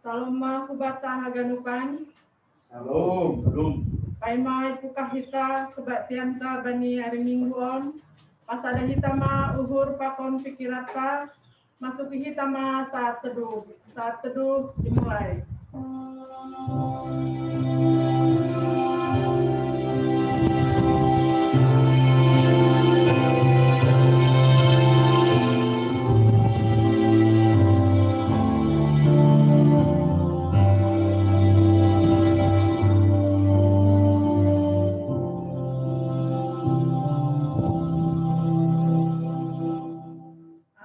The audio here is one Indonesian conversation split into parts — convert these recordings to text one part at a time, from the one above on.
Saloma kubata haganupan. Shalom, belum. Paimai pukahita kebaktianta bani hari mingguon. Pasada hitama uhur pakon pikirata. Masuki hitama saat teduh. Saat teduh dimulai.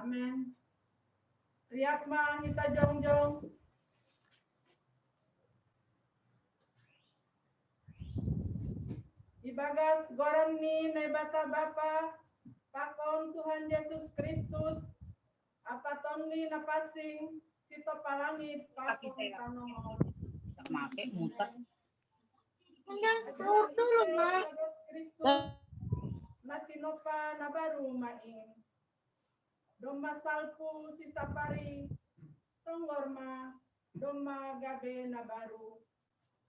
Amin. Riap ma kita jong-jong. Ibagas goran ni nebata Bapa, pakon Tuhan Yesus Kristus, apa tongni napasing sito palangit pakon tanomon. Tak make muter. Sahur dulu, Ma. Kristus natinopa nabaru maing. Doma salpu sisapari tonggorma doma gabe nabaru.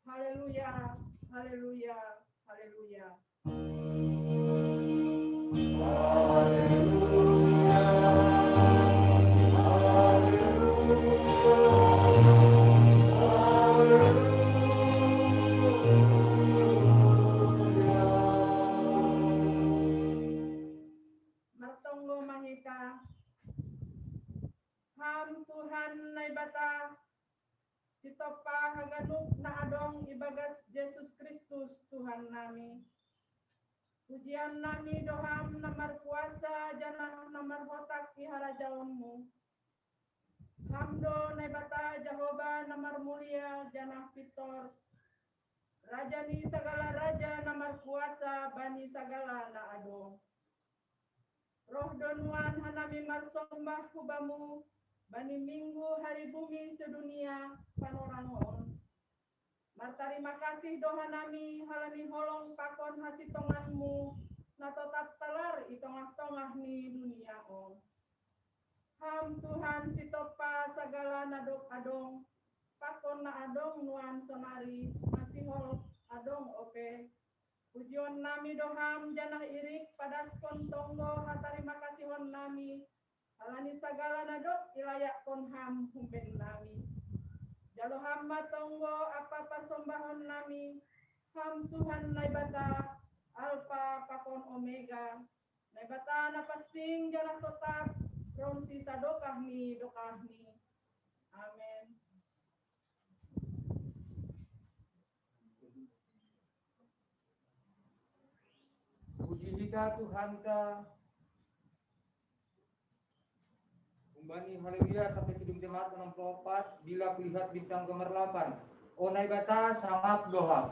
Haleluya, haleluya, haleluya. Martonggo mahita. Ham Tuhan naibata. Sitopa haganuk na adong ibagas Yesus Kristus Tuhan nami. Pujian nami doham namar kuasa janah namar hotak ihara jalanmu. Hamdo naibata Jehovah namar mulia janah pitor. Raja ni segala raja namar kuasa bani segala na adong. Roh donuan hanami marsombah kubamu. Bani minggu hari bumi sedunia panorangon. Martarima kasih doa nami halani holong pakon hasitonganmu na tetap telar i tengah-tengah ni dunia on. Ham Tuhan sitopa segala nadok adong pakon na adong nuan sonari masih hol adong ope. Pujion nami doham janah irik pada tonggo hatarima kasihon nami. Alani segala nadok ilayak konham humpen nami. Jalo hamba tonggo apa pasombahon nami. Ham Tuhan naibata alfa pakon omega. Naibata napasing jalan tetap ron sisa dokahni. Amin. Puji kita Tuhan ka. Umbani haleluya sampai kidung jemaat 64 bila kulihat bintang gemerlapan. Onai bata sangat doha.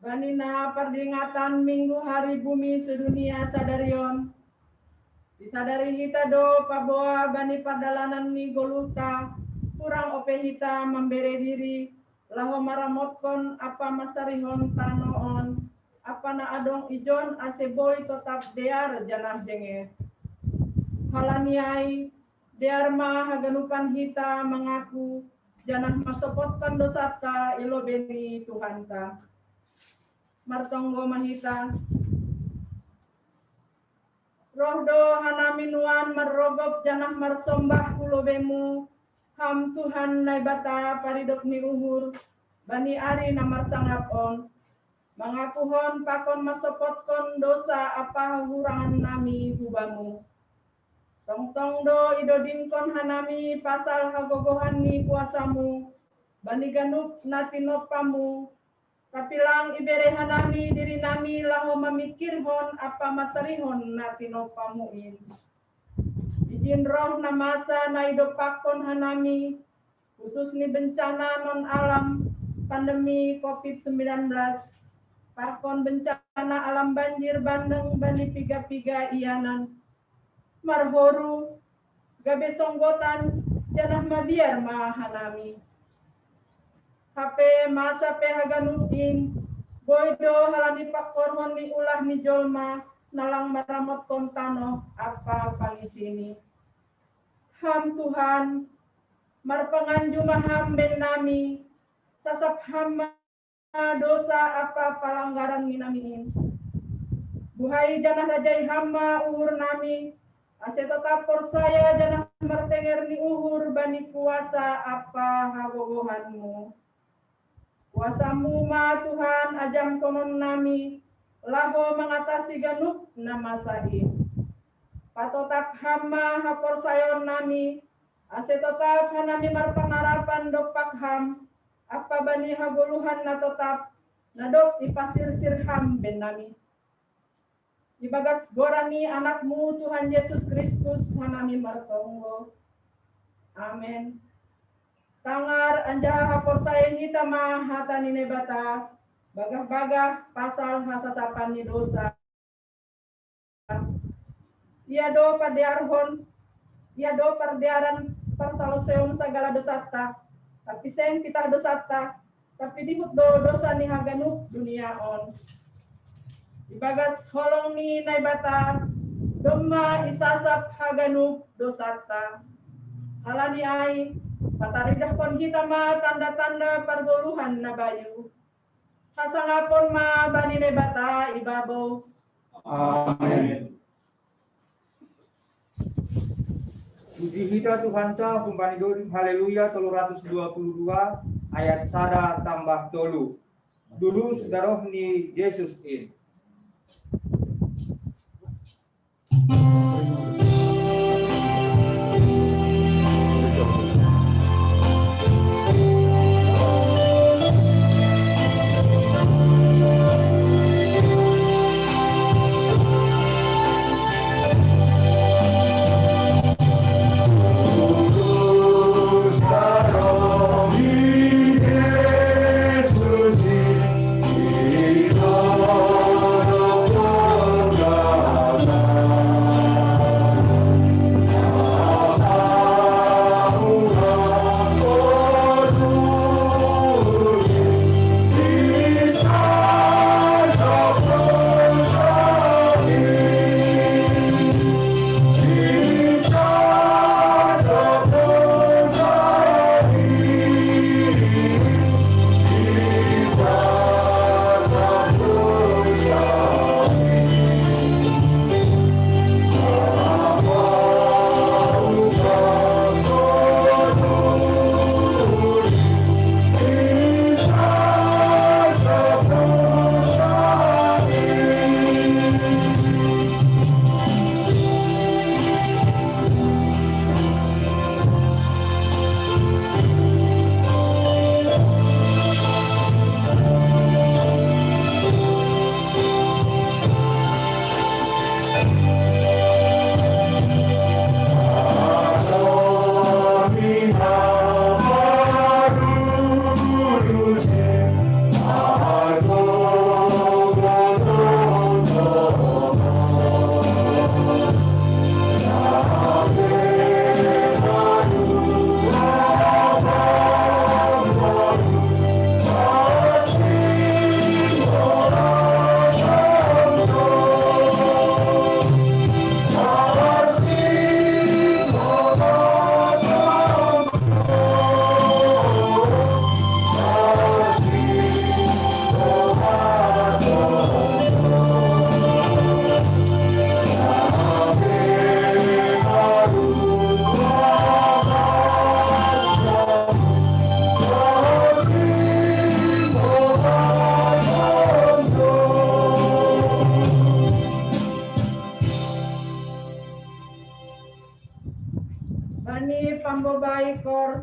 Banina peringatan Minggu Hari Bumi Sedunia Sadarion. Disadari hita do paboa bani pardalanan ni goluta. Kurang ope hita membere diri. Laho maramotkon apa masarihon tanoon. Apa na adong ijon aseboy tetap dear janah jenges. Halaniai dear ma haganupan hita mengaku. Janah masopotkan dosata ilo beni Tuhanta. Martonggo mahita. Rohdo hanaminuan marrogop janah marsombah kulobemu. Ham Tuhan naibata paridok ni uhur. Bani ari namar sangapon. Mengakuhon pakon masopotkon dosa apa hurangan nami hubamu. Tong-tong do idodingkon hanami pasal hagogohan ni kuasamu. Bani ganup natinopamu. Kapilang ibere hanami diri nami laho memikirhon apa masarihon natinopamuin. Izin roh na masa na idopakon hanami. Khusus ni bencana non alam pandemi COVID-19. Pakon bencana alam banjir bandeng bani piga-piga iyanan. Marhoru gabe songgotan janah mabiar mahanami. HP masa pehaganupin boydo halani pakorhon ni ulah ni jolma nalang maramot kontano apa pangisini. Ham Tuhan marpanganju maham ben nami sasap hama dosa apa palanggaran minamiin. Buhai janah rajai hama uhur nami ase tetap persaya janah martenger ni uhur bani kuasa apa hagogohanmu. Kuasamu ma Tuhan ajam konon nami laho mengatasi ganup nama sahin. Patotak hama hapor sayon nami ase tetap hanami marpangarapan dopak ham apa bani hagoluhan na tetap nadok ipasir sirham ben nami. Ibagas gorani anakmu Tuhan Yesus Kristus hanami martonggo. Amin. Tangar anjaha hapor sayen hita ma hata ni nebata bagah-bagah pasal hasatapan ni dosa. Ia do padearhon, ia do pardearan parsaloseon segala dosata. Tapi seng pitah dosata, tapi dihut do dosa ni haganup dunia on. Ibagas holong ni naibata, doma isasap haganup dosata. Halani ai, pataridah kon kita ma tanda-tanda pargoluhan na bayu. Hasangapon ma bani nebata ibabo. Amin. Puji hita Tuhan ta kumbani dorim haleluya 322 ayat sada tambah tolu. Dulu sedaroh ni Yesus in.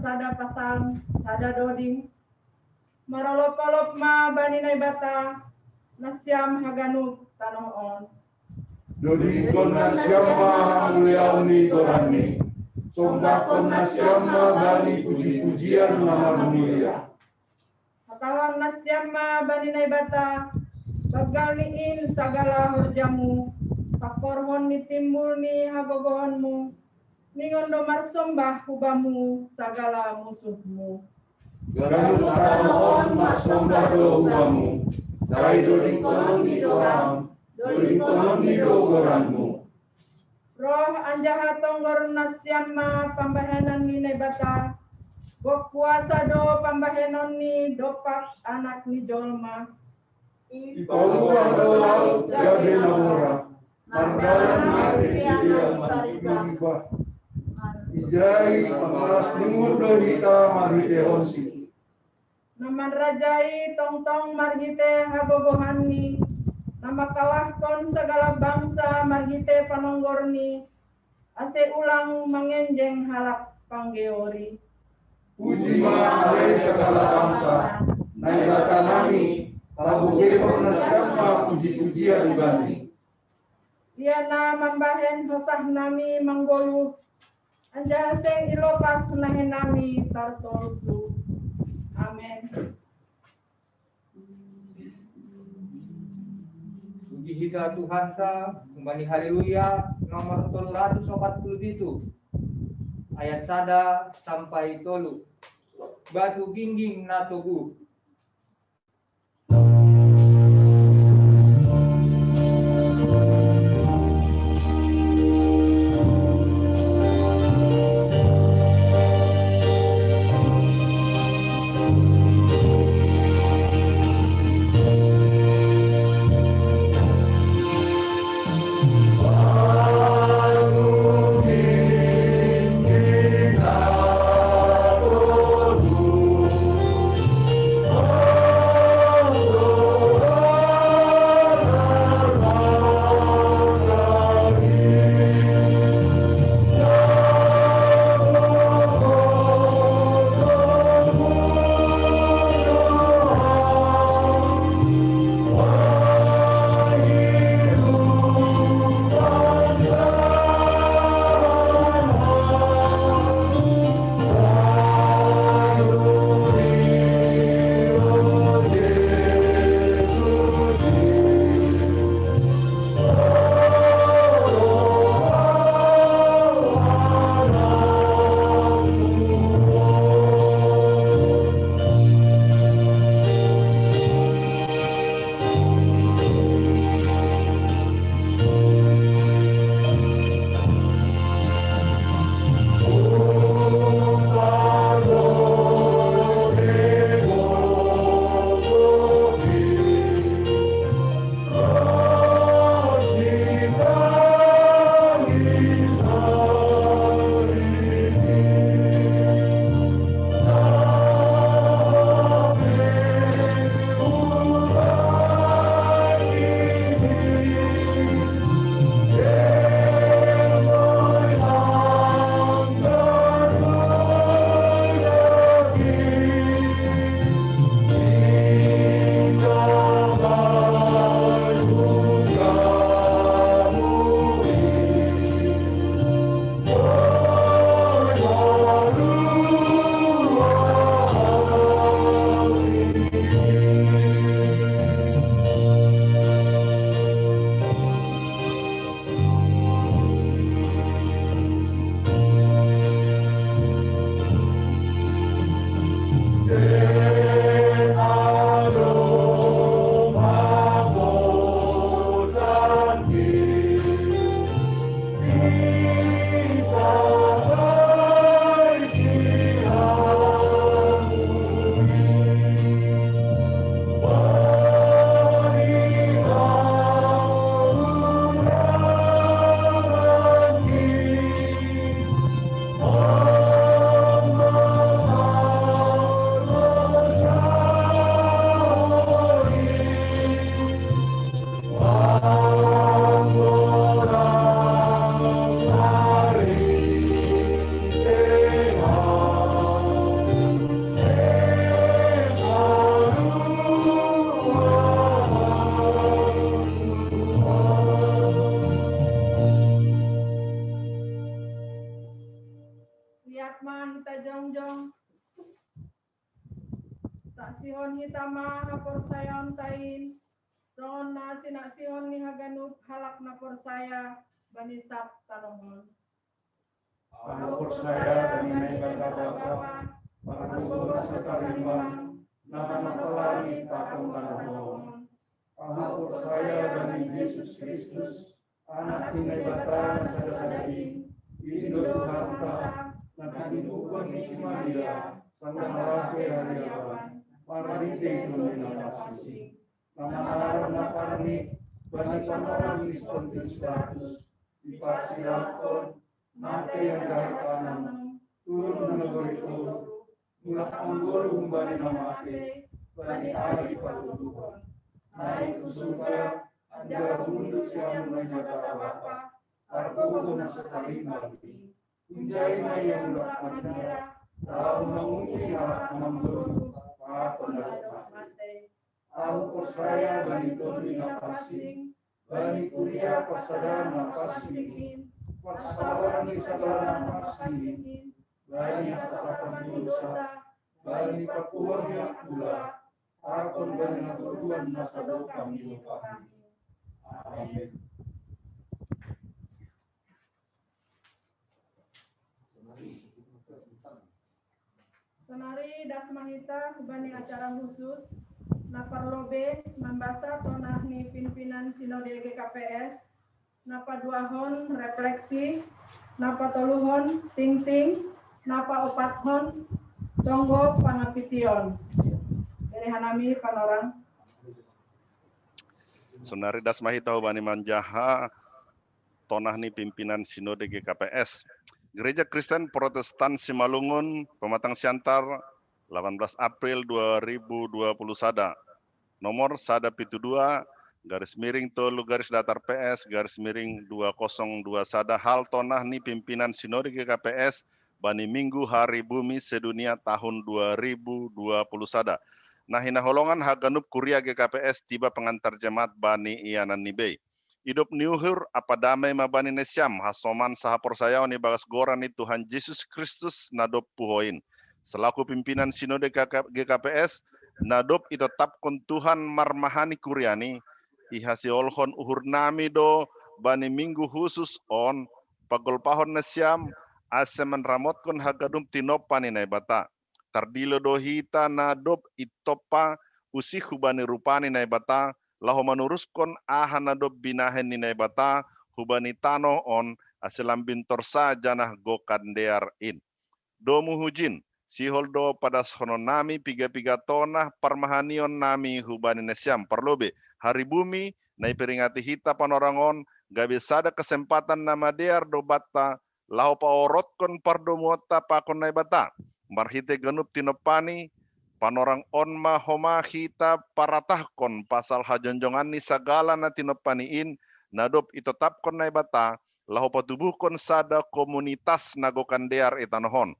sada pasal sada doding marolop-olop ma bani naibata nasyam haganuk tanoon Dodi konna siama muliauni gorani, sombah konna siama bani puji-pujian nama mulia. Hatawang nasyam ma bani naibata bagal niin sagala horjamu kaporhon ni timbul ni hagogohonmu ningon do marsombah hubamu sagala musuhmu Ganun kanoon masombah do huamu, sai dodi konon ni doham, dodi konon ni do goranmu. roh anjaha tonggor nasyam ma pambahenan ni nebata bok puasa do pambahenon ni dopak anak ni jolma Ipau ado laut gabe namora, mardalan mati siya manibah. Ijai pamalas lingur do hita marhite honsi. naman rajai tong-tong marhite hagogohanni nama kawahkon segala bangsa marhite panonggorni ase ulang mengenjeng halak panggeori Puji ma'alai segala bangsa, naibata nami, pabuke pernah siapa puji-pujian bani. Diana mambahen hosah nami manggoluh anja seng ilopas nahen nami tartolsu amin. Puji hita Tuhan ta, kembali haleluya nomor 347 ayat sada sampai tolu. Batu gingging na tugu. Pangitama haporsayon tain. Soon na sinaksion ni haganup halak na porsaya banisap tanongon. Porsaya bani bata bapa, pagkukuha sa talimbang, namanapalagi patong kanahon. Porsaya bani Yesus Kristus, anak ni bata sa dasading, Indo hanta, natinubuan ni si Maria, sa halape hariawan, marite kuno napasing. Namanarap na parni, bani panorang ni Pontius Pilatus, ipasirakon, mate ang kahit anong, turun na nagorito, mula panggol umbani na mate, bani ari patutukan. Naik ke surga, anda mundo siya may nagkakabapa, argo na sa talimbang. Kunjay na yung murak magira, tao mangungi harap mambulo, paapon na mate. Au Porsaya bani toni na pasing, bani kuria pasada na pasingin, pasawaran ni sagala na pasingin, bani asasapan dosa, bani patuan niya pula, akon bani naturuan na sa dokang ilupahan. Amen. Senari dasmahita kubani acara khusus na parlobe membasa tonah ni pimpinan sinode GKPS napa duahon refleksi napa toluhon ting napa opathon tonggo pangapition dari hanami panorang. Sunari dasmahita bani manjaha tonah ni pimpinan sinode GKPS Gereja Kristen Protestan Simalungun Pematang Siantar 18 April 2020 sada nomor sada pitu 2 garis miring tolu garis datar PS garis miring 202 sada hal tonah ni pimpinan sinode GKPS bani Minggu Hari Bumi Sedunia tahun 2020 sada. Nah hina holongan haganup kuria GKPS tiba pengantar jemaat bani ianan nibei. Hidup niuhur apa damai mabani nesyam hasoman saha porsayaon ni bagas goran ni Tuhan Yesus Kristus nadop puhoin. Selaku pimpinan sinode GKPS nadop itetapkon Tuhan marmahani kuriani ihasi olhon uhur nami do bani minggu khusus on pagol pahon nesyam ase menramotkon hagadum tinopani naibata. Tardilo do hita nadop itopa usihu bani rupani naibata. Laho manuruskan ahana do binahen ni naibata hubani tano on aselam bintor sa janah gokandear in. Do muhujin sihol do pada sono nami piga-piga tonah parmahanion nami hubani nesyam perlobe hari bumi nai peringati hita panorangon gabe sada kesempatan nama dear do bata laho paorotkon pardo muota pakon naibata marhite genup tinopani panorang onma homa hita paratahkon pasal hajonjongan ni sagala na tinopaniin nadop itetapkon na ibata laho patubuhkon sada komunitas nagokandear itanohon.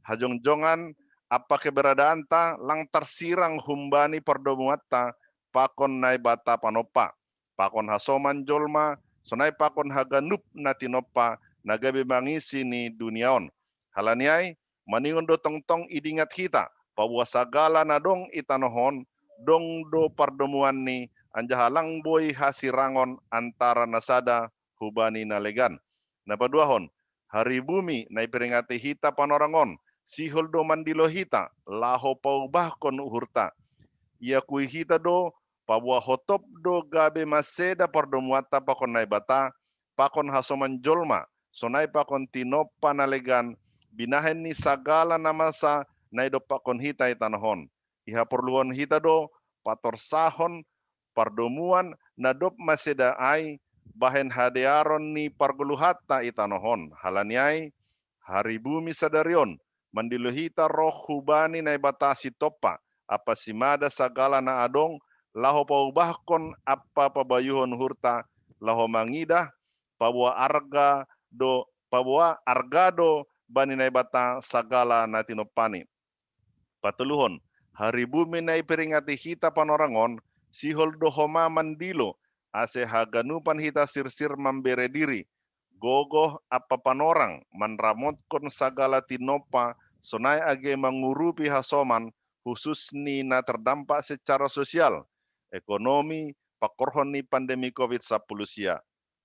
Hajongjongan apa keberadaan ta lang tersirang humbani perdomuata pakon na ibata panopa. Pakon hasoman jolma sonai pakon haganup na tinopa nagabe mangisi ni duniaon. Halaniai maningon do tong-tong idingat kita bahwa sagala na dong itanohon dong do pardomuan ni anjahalang boy hasirangon antara nasada hubani nalegan. Napaduahon hari bumi na iperingati hita panorangon sihol do mandilo hita laho paubahkon uhurta. Ia kui hita do bahwa hotop do gabe maseda pardomuata pakon naibata pakon hasoman jolma sonai pakon tinopa nalegan binahen ni sagala namasa naido pakon hita itanahon. Iha perluan hita do pator sahon pardomuan nadop maseda ai bahen hadearon ni parguluhata itanahon. Halaniai hari bumi sadarion mandilo hita roh hubani na ibatasi topa apa simada sagala na adong laho paubahkon apa pabayuhon hurta laho mangidah pabuah arga do bani na ibata sagala na tinopani. Patuluhon, hari bumi na iperingati hita panorangon, sihol do homa mandilo, ase haganupan hita sirsir mambere diri, gogoh apa panorang, manramotkon sagala tinopa, sonai age mangurupi hasoman, khusus ni na terdampak secara sosial, ekonomi, pakorhon ni pandemi COVID-19 sia.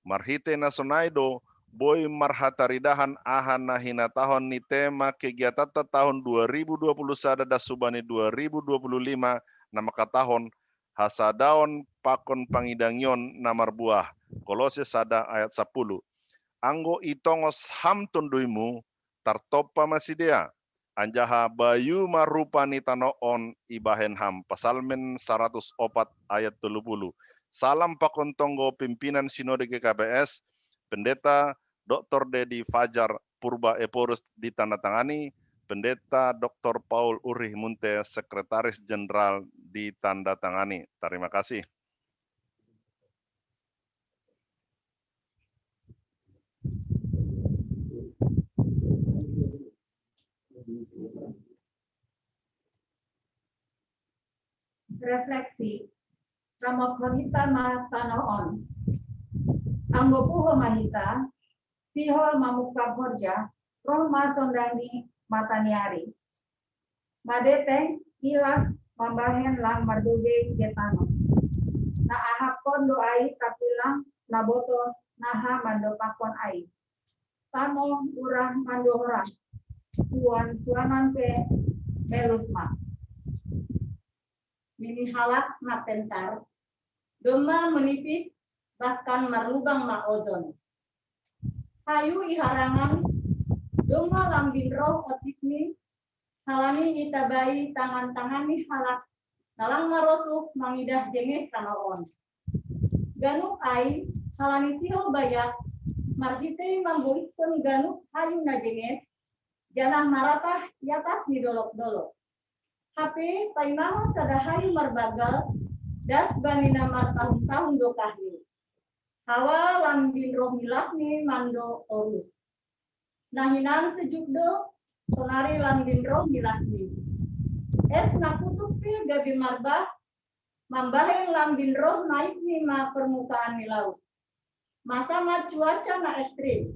Marhite na sonaido, boy marhataridahan ahan na hinatahon ni tema kegiatan tahun 2020 sada da subani 2025 na makatahon hasadaon pakon pangidangyon na marbuah. Kolose sada ayat 10. Anggo itongos ham tunduimu tartopa masidea. Anjaha bayu marupani tanoon ibahen ham. Pasalmen 104 ayat 30. Salam pakon tonggo pimpinan Sinode GKPS, Pendeta Dr. Dedi Fajar Purba Eporus ditandatangani, Pendeta Dr. Paul Urih Munte, Sekretaris Jenderal ditandatangani. Terima kasih. Refleksi Ramot Mahita Matanoon Anggo Puho Mahita Sihol Mamuka Borja Roh Matondani Mataniari Madeteng Ilas Mambahen Lang Marduge Getano Na ahapon doai kapilang naboto naha mandopakon ai Tamo urang mandohorang Tuan suanan pe melusma Mini halak mapentar, gema menipis bahkan merlubang ma ozon. Hayu iharangan, gema lambin roh otikni, halani itabai tangan-tangani halak, nalang marosuh mangidah jenges tanaon. Ganuk ai, halani siho bayak, marhite mambuikun ganuk hayu na jenges, janah maratah yatas midolok-dolok. Tapi paimahon sadahayu marbagal das banina martahun-tahun dokahni. Hawa lambin roh milasni mando orus. Nahinan sejukdo sonari lambin roh milasni. Es nakutupi gabi marbah mambahen lambin roh naik ni ma permukaan ni laut. Masa ma cuaca na ekstrim.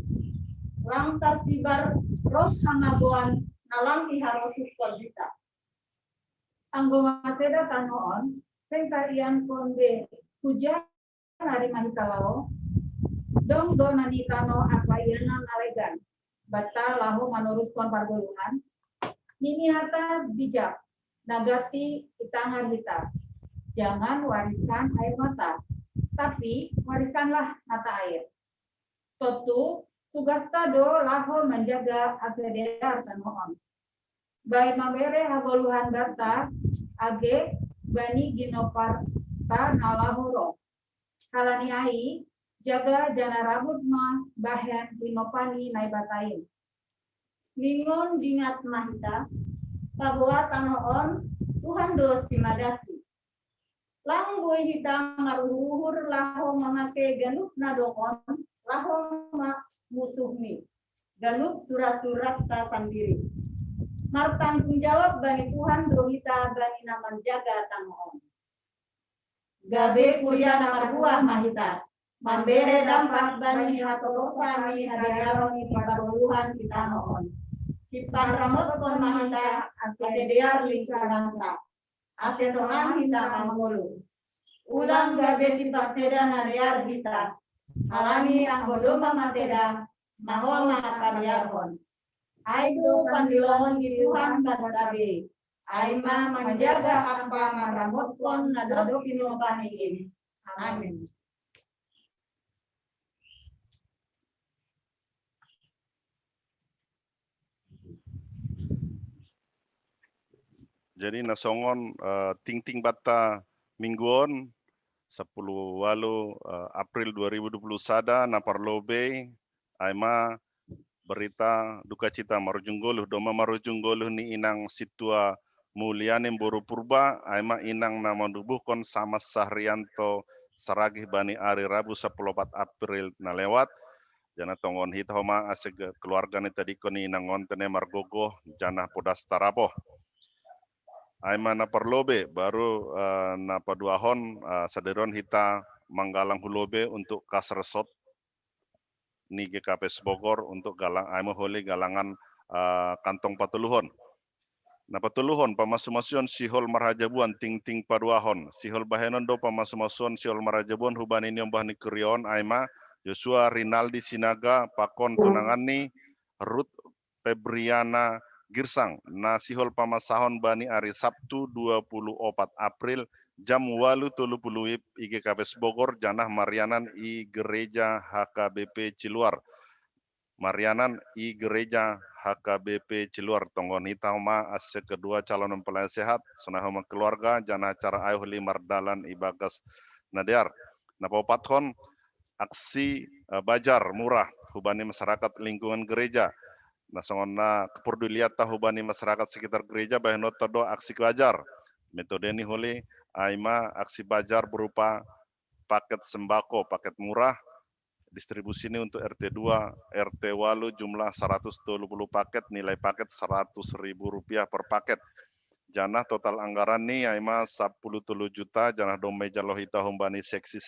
Lang tartibar roh hamagoan nalang iharosuk korbita. Anggo maseda tanoon, sing karian konde hujan hari mahikalao, dong donani tano akwayanan alegan, batal lahu manuruskan pargoluhan, nini hata bijak, nagati itangan hita, jangan wariskan air mata, tapi wariskanlah mata air. Totu, tugas tado lahu menjaga asedar tanoon. Baik mabere hagoluhan data age bani ginopar ta nalahuro halani ai jaga jana rabut ma bahen ginopani naibatain lingon dingat mahita pabua tanoon Tuhan dos timadasi lang buih hitam maruhur laho mamake ganuk nadokon laho ma musuhni ganuk surat-surat ta sendiri martanggung jawab bani Tuhan dohita bani naman jaga tanoon. Gabe kuliah namar buah mahita. Mambere dampak bani hatolosami hadiaroni pagoluhan kita noon. Sipan ramot kon mahita asedear lingkaranta. Asetonan kita manggolu. Ulang gabe sipak seda hadiar kita. Alami anggodoma mateda mahoma kadiarhon. Aidu pandilon di Tuhan katabe. Aima menjaga apa maramot kon nadado pinopaniin. Amin. Jadi nasongon ting-ting bata mingguon 10 walu April 2020 sada naparlobe aima berita duka cita marujunggoluh doma marujunggoluh ni inang situa mulianem boru purba aima inang na mandubuhkon sama Sahrianto saragih bani ari Rabu 14 April na lewat jana tongon hita homa aseg keluarga ni tadi koni inang ngontene margogo jana podas taraboh aima na perlobe baru na paduahon saderon hita manggalang hulobe untuk kasresot ni GKPS Bogor untuk galang aimo holi galangan kantong patuluhon. Napatuluhon pamasumasuan sihol marhajabuan ting paduahon. Sihol bahenon do pamasumasuan sihol marhajabuan hubani niom bahni kurion aima Joshua Rinaldi Sinaga pakon tunangan ni Ruth Febriana Girsang. Na sihol pamasahon bani hari Sabtu 24 April jam 8.30 IGKP Bogor janah Marianan I Gereja HKBP Ciluar. Marianan I Gereja HKBP Ciluar tonggon hitama ase kedua calon mempelai sehat senahoma keluarga jana acara ayuh limar dalan ibagas nadear napopathon aksi bajar murah hubani masyarakat lingkungan gereja nasongona kepedulian hubani masyarakat sekitar gereja baheno todo aksi bajar metode ini holi aima aksi bajar berupa paket sembako paket murah. Distribusi ini untuk RT 2, RT Walu jumlah 120 paket, nilai paket Rp100.000 per paket. Janah total anggaran nih aima 10 juta, janah domai jalohita humbani seksi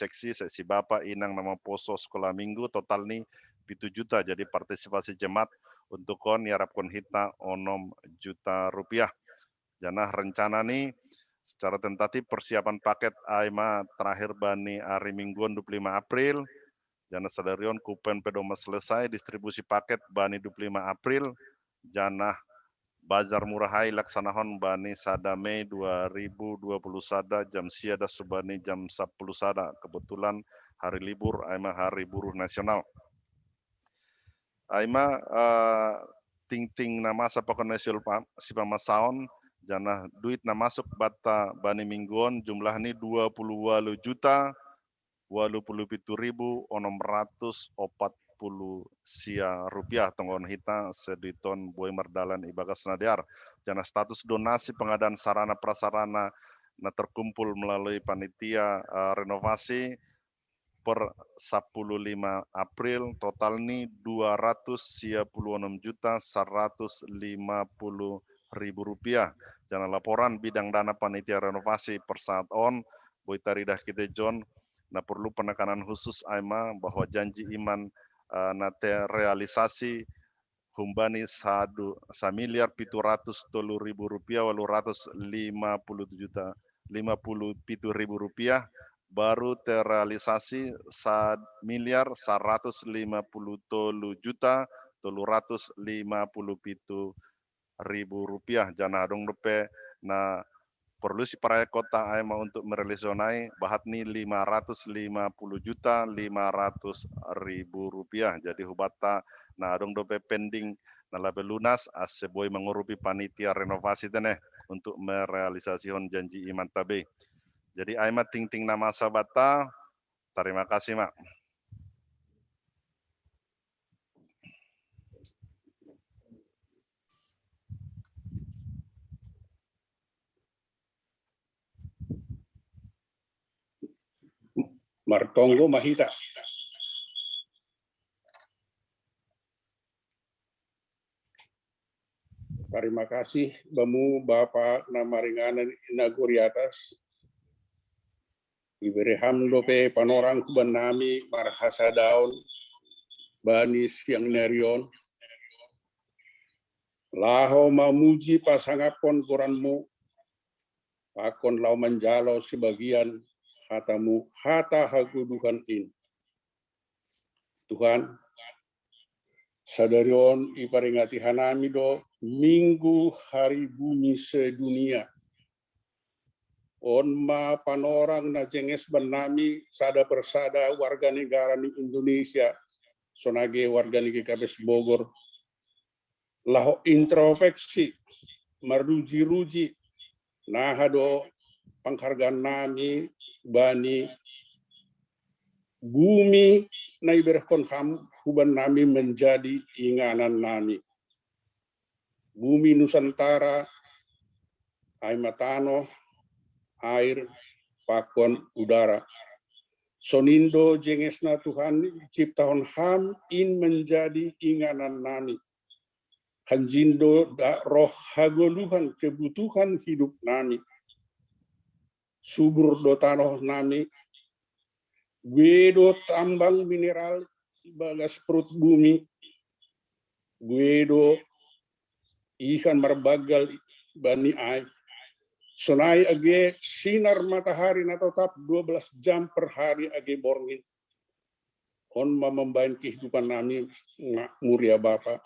Bapak Inang nama poso sekolah minggu, total nih 7 juta. Jadi partisipasi jemaat untuk kon yarap kon hita 6 juta rupiah. Janah rencana nih secara tentatif persiapan paket aima terakhir bani hari Mingguan 25 April. Jana sadarion kupen pedoma selesai distribusi paket bani 25 April. Janah bazar murahai laksanahon bani sada Mei 2020 sada jam siada subani jam 10 sada. Kebetulan hari libur aima hari buruh nasional. Aima ting nama sapakon nasional si pamasaon janah duit na masuk bata bani mingguan jumlah ini 28 juta 87.640 rupiah tonggon hita sediton boy merdalan ibagas nadiar jana status donasi pengadaan sarana prasarana na terkumpul melalui panitia renovasi per 15 April total ni 236.150.000 rupiah. Jana laporan bidang dana panitia renovasi per saat on boy taridah kita John. Nah perlu penekanan khusus aima bahwa janji iman nate realisasi humbani 1.700.000 rupiah 850.000 rupiah baru terrealisasi 1.150.350.000 rupiah jana dong depe na perlu si para kota aima untuk merealisonai bahat ni 550.500.000 rupiah. Jadi hubata na adong dope pending na labe lunas ase boy mengurupi panitia renovasi teneh untuk merealisasikan janji iman tabe. Jadi aima ting nama sabata. Terima kasih mak. Martonggo Mahita. Terima kasih Bamu Bapak Namaringanan Inaguri atas. Ibrahim Lope Panorang Kubanami Marhasa Daun Bani Siang Nerion. Laho mamuji pasangapon koranmu. Pakon lau menjalo sebagian hatamu hata hagudukan in. Tuhan, sadarion iparingati hanami do minggu hari bumi sedunia. Onma panorang na jenges benami sada persada warga negara di Indonesia, sonage warga negara Kabes Bogor, laho introspeksi, meruji-ruji, nahado penghargaan nami bani bumi na iberkon ham huban nami menjadi inganan nami. Bumi Nusantara, aimatano, air, pakon, udara. Sonindo jengesna Tuhan ciptaon ham in menjadi inganan nami. Hanjindo da roh hagoluhan kebutuhan hidup nami. Subur do tanoh nami, guedo tambang mineral bagas perut bumi, guedo ikan marbagal bani ai. Sonai age sinar matahari na tetap 12 jam per hari age borngin. On membain kehidupan nami muria Bapa.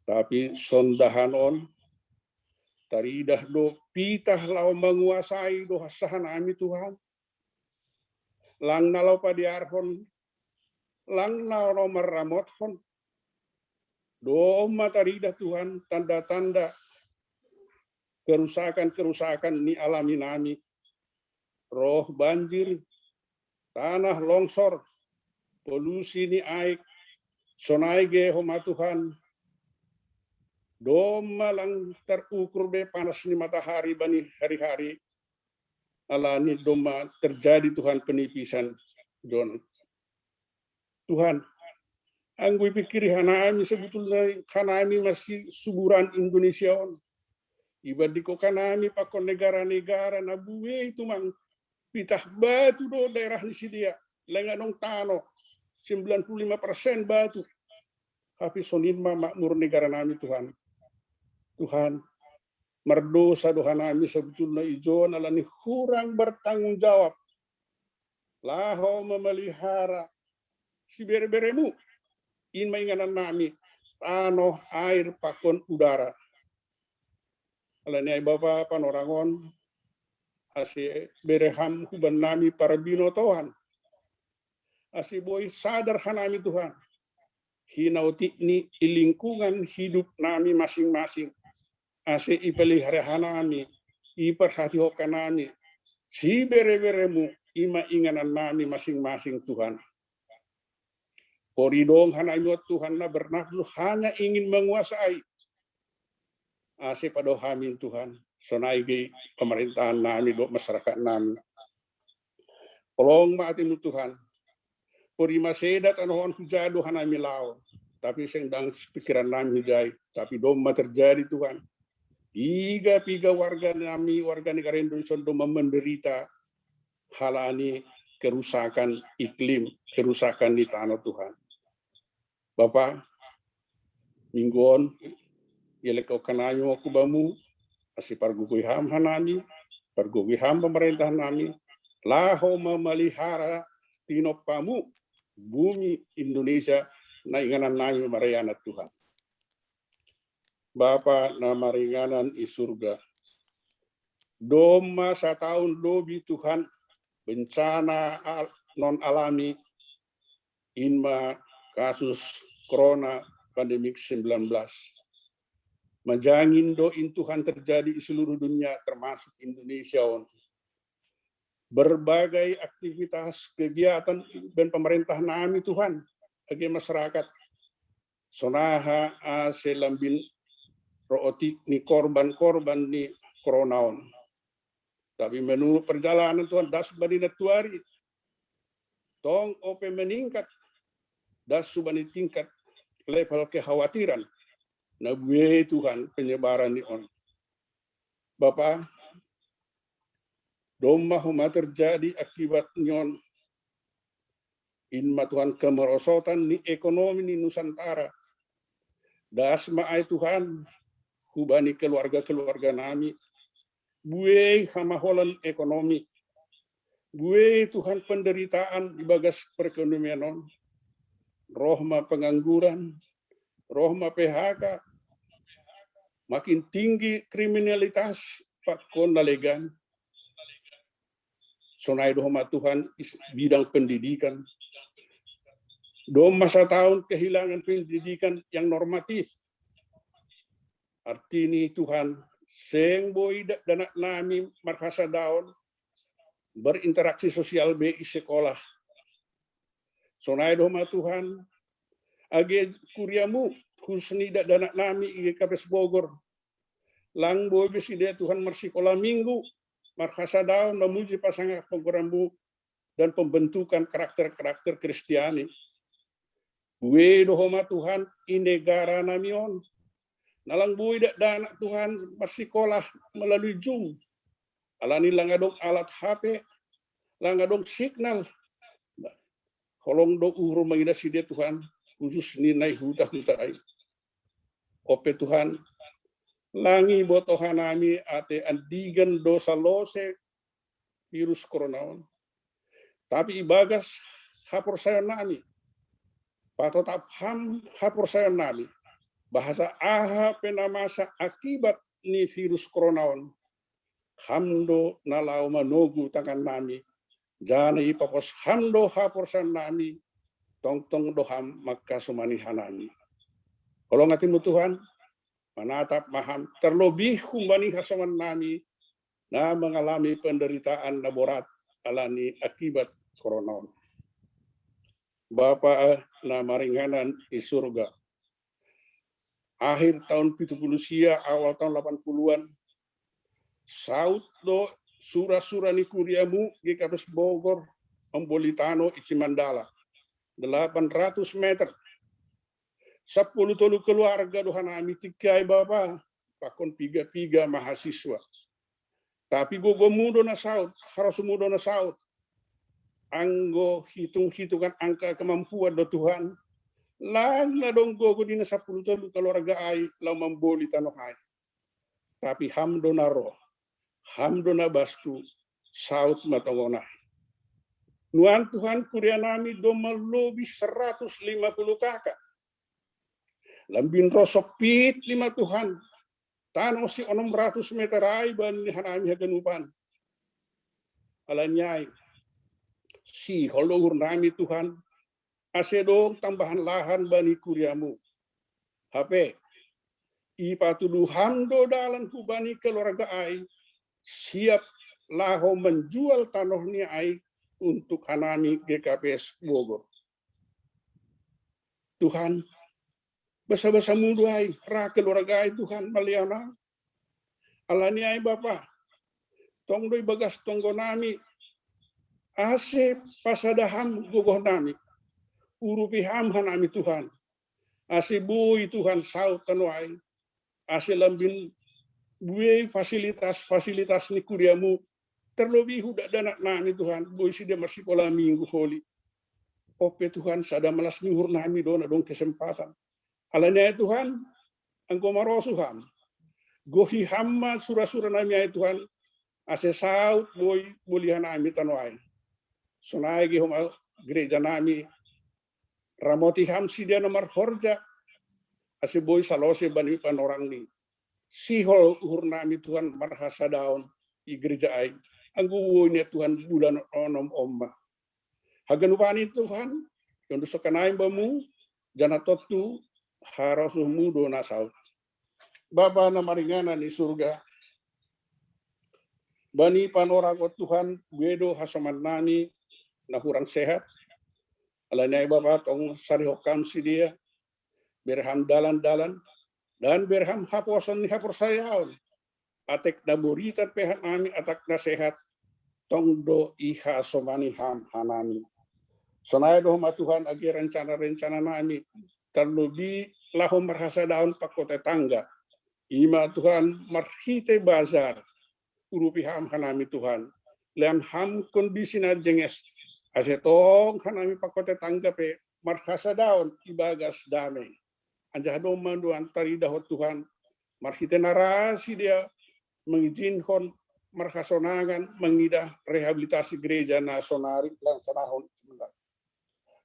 Tapi sondahan on taridah do pitah lau menguasai do hasahan nami Tuhan. Lang nalau padiarhon, lang nalau meramothon. Do mataridah Tuhan tanda-tanda kerusakan-kerusakan ni alami nami. Roh banjir, tanah longsor, polusi ni aik, sonai ge homa Tuhan. Doma lang terukur be panas ni matahari bani hari-hari. Alani doma terjadi Tuhan penipisan John. Tuhan, anggu pikir hanami sebetulnya hanami masih suburan Indonesia on. Ibadiko kanami pakon negara-negara nabuwe itu mang pitah batu do daerah ni sidia. Lenga dong tano 95% batu. Tapi sonin makmur negara nami Tuhan. Tuhan, merdosa doa nami sebetulnya ijon alani kurang bertanggung jawab. Laho memelihara si bere-beremu in mainganan nami tanah, air, pakon, udara. Alani ay Bapa panorangon asi bereham kuban nami para binotohan. Asi boy sadar hanami Tuhan. Hinauti ni lingkungan hidup nami masing-masing. Ase ipelihara hanami, iperhatikan nami, si bere-beremu, ima inganan nami masing-masing Tuhan. Koridong hanami Tuhan na bernafsu hanya ingin menguasai. Ase padohamin Tuhan, sonaigi pemerintahan nami, do masyarakat nami. Tolong maatin Tuhan, purima sedat anohon hujado hanami lao, tapi sendang pikiran nami hujai, tapi doma terjadi Tuhan. Piga warga nami, warga negara Indonesia doma menderita halani kerusakan iklim, kerusakan di tanah Tuhan. Bapak, mingguan, yeleko kanayo aku bamu, asi pargugui ham hanami, pargugui ham pemerintahan nami, laho memelihara tinopamu, bumi Indonesia, na inganan nami marayana Tuhan. Bapa nama ringanan i surga. Doma setahun dobi Tuhan bencana non alami inma kasus corona pandemik 19. Majangin doin Tuhan terjadi di seluruh dunia termasuk Indonesia. Berbagai aktivitas kegiatan dan pemerintah nami Tuhan bagi masyarakat. Sonaha selambin rootik ni korban-korban ni koronaon. Tapi menurut perjalanan Tuhan das bani natuari. Tong ope meningkat. Das subani tingkat level kekhawatiran. Nabuye Tuhan penyebaran ni on. Bapak, doma huma terjadi akibat nyon. Inma Tuhan kemerosotan ni ekonomi ni Nusantara. Das ma'ay Tuhan, kubani keluarga-keluarga nami, buwe hamaholan ekonomi, buwe Tuhan penderitaan di bagas perekonomian, rohma pengangguran, rohma PHK, makin tinggi kriminalitas pakon nalegan, sonai dohma Tuhan bidang pendidikan, doma setahun kehilangan pendidikan yang normatif. Artinya Tuhan, seng boy dan nami markasa daun berinteraksi sosial bi sekolah. Sonai doma Tuhan, age kuriamu khususnya dan nami ige Kapes Bogor. Lang boy besi dia Tuhan mersikolah minggu markasa daun memuji pasangan pengurambu dan pembentukan karakter-karakter Kristiani. We dohoma Tuhan in negara namion. Nalang bui dan Tuhan bersikolah melalui Zoom. Alani langadong alat HP, langadong signal. Holong do uru mangida si dia Tuhan, khusus ninai huta-huta ay. Ope Tuhan, langi botohan nami ate andigan dosa lose virus corona. Tapi ibagas hapor saya nami. Patotap hapor saya nami. Bahasa aha penamasa akibat ni virus corona. Hamdo nalau manogu tangan nami. Jana ipapos hamdo hapor saya nami. Tong doham maka sumani hanami. Kalau ngatin Tuhan, menatap maham terlebih kumbani hasaman nami na mengalami penderitaan na borat alani akibat corona. Bapa na maringanan di surga. Akhir tahun 70 awal tahun 80-an, saut do sura-sura ni kuriamu GKPS Bogor, Ambolitano, Icimandala, 800 meter. 10 tolu keluarga dohan ami tikai bapa pakon piga mahasiswa. Tapi gogo mudo na saut, harus mudo na saut. Anggo hitung-hitungan angka kemampuan do Tuhan. Lang na dong gogo di na 10 tolu keluarga ai lau memboli tanoh ai. Tapi hamdo na roh, hamdo na bastu, saut matongona. Nuan Tuhan kuria nami do melobi 150 kakak. Lambin rosopit 5 Tuhan. Tanong si 600 meter ay ban ni hanami haganupan. Alanyay. Si holuhur nami Tuhan. Asedong tambahan lahan bani kuriamu. HP. Ipatuduhan do dalan kubani keluarga ay. Siap laho menjual tanah ni ay untuk hanami GKPS Bogor. Tuhan, basa-basa mudu ay, ra keluarga ay Tuhan maliana. Alani ay Bapa, tongdoy bagas tonggo nami, ase pasadaham gugoh nami, urupiham hanami Tuhan, ase bui Tuhan saut tanuay, ase lambin bui fasilitas ni kuriamu, terlebih hudak danak nami Tuhan, bui si dia masih pola minggu holi. Ope Tuhan, sada malas nuhur nami dona dong kesempatan. Alanya Tuhan, engkau marosuham. Gohi hamma surah-surah nami ya Tuhan. Ase saut boy bulihan nami tanwai. Sonai gihom gereja nami. Ramoti hamsi dia nomor horja. Ase boy salose bani panorang ni. Sihol uhur nami Tuhan marhasa daun. I gereja ai. Anggu woynya Tuhan bulan onom omma. Haganupani Tuhan. Yang dusokanai bamu. Jana totu. Harasuh mudo nasau. Bapa na maringanan di surga. Bani panoragot Tuhan, wedo hasaman nani, na kurang sehat. Alanya Bapa tong sarihokam si dia, berham dalan-dalan, dan berham haposan ni hapor sayaon. Atek na buritan pehan nami atak na sehat, tong do iha somani ham hanami. Sonaya doh Tuhan agi rencana-rencana nami, terlebih lahom merhasa daun pakote tangga. Ima Tuhan marhite bazar. Urupi ham hanami Tuhan. Lian ham kondisi na jenges. Asetong hanami pakote tangga pe marhasa daun ibagas damai. Anjah doman doan taridahot Tuhan. Marhite narasi dia mengizinkan marhasonangan mengidah rehabilitasi gereja nasional dan senahon sebentar.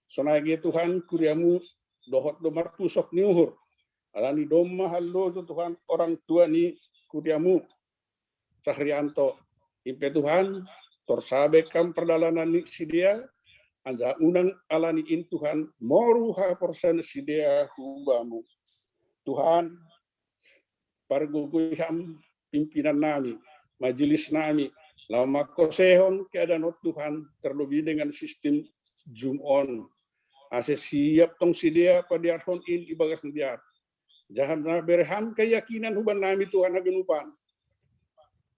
Sonagi Tuhan kuriamu dohot domar pusok niuhur. Alani doma hallo Tuhan orang tua ni kuriamu. Sahrianto. Impe Tuhan torsabekam perdalanan ni si dia. Anja unang alani in Tuhan. Moruha porsan si dia hubamu. Tuhan. Parguguyam pimpinan nami. Majelis nami. Lama kosehon keadaan Tuhan. Terlebih dengan sistem Zoom on. Ase siap tong si dia padiarhon in ibagas ndiar. Jahan na berham keyakinan huban nami Tuhan hagenupan.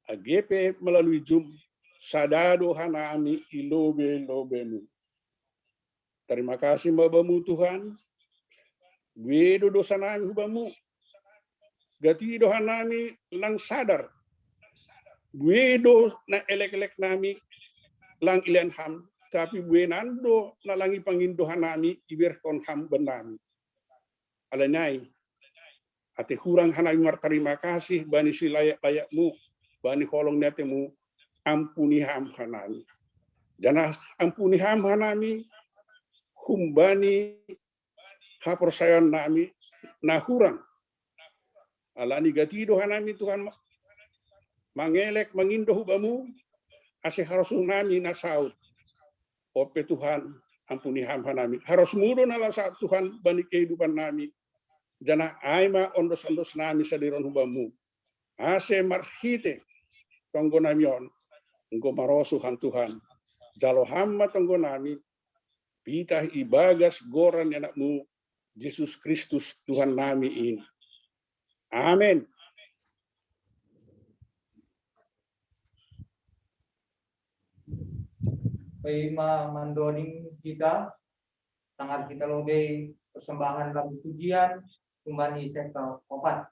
AGP melalui Zoom sadado hanami ilobe-lobenu. Terima kasih Bapamu Tuhan. Wedo dosa nami hubamu. Gati dohan nami lang sadar. Wedo na elek-elek nami lang ilan ham. Tapi buenando nalangi pangindohan nami iberkon ham benami. Alanai ate hurang hanami martarima kasih bani si layak-layakmu, bani holong netemu, ampuni ham hanami. Jana ampuni ham hanami, humbani hapersayan nami, na hurang. Alani gatido hanami Tuhan mangelek mangindoh bamu, ase harus nami na saud. Ope Tuhan, ampuni ham hanami. Harus mudo nala saat Tuhan bani kehidupan nami. Jana aima ondos-ondos nami sadiron hubamu. Ase marhite tonggo nami on. Engko marosuhan Tuhan. Jalo hamma tonggo nami. Pitah ibagas goran anakmu. Yesus Kristus Tuhan nami ini. Amin. Paima mandoning kita, sangat kita lobe persembahan lagu pujian, kumbani sektor 4.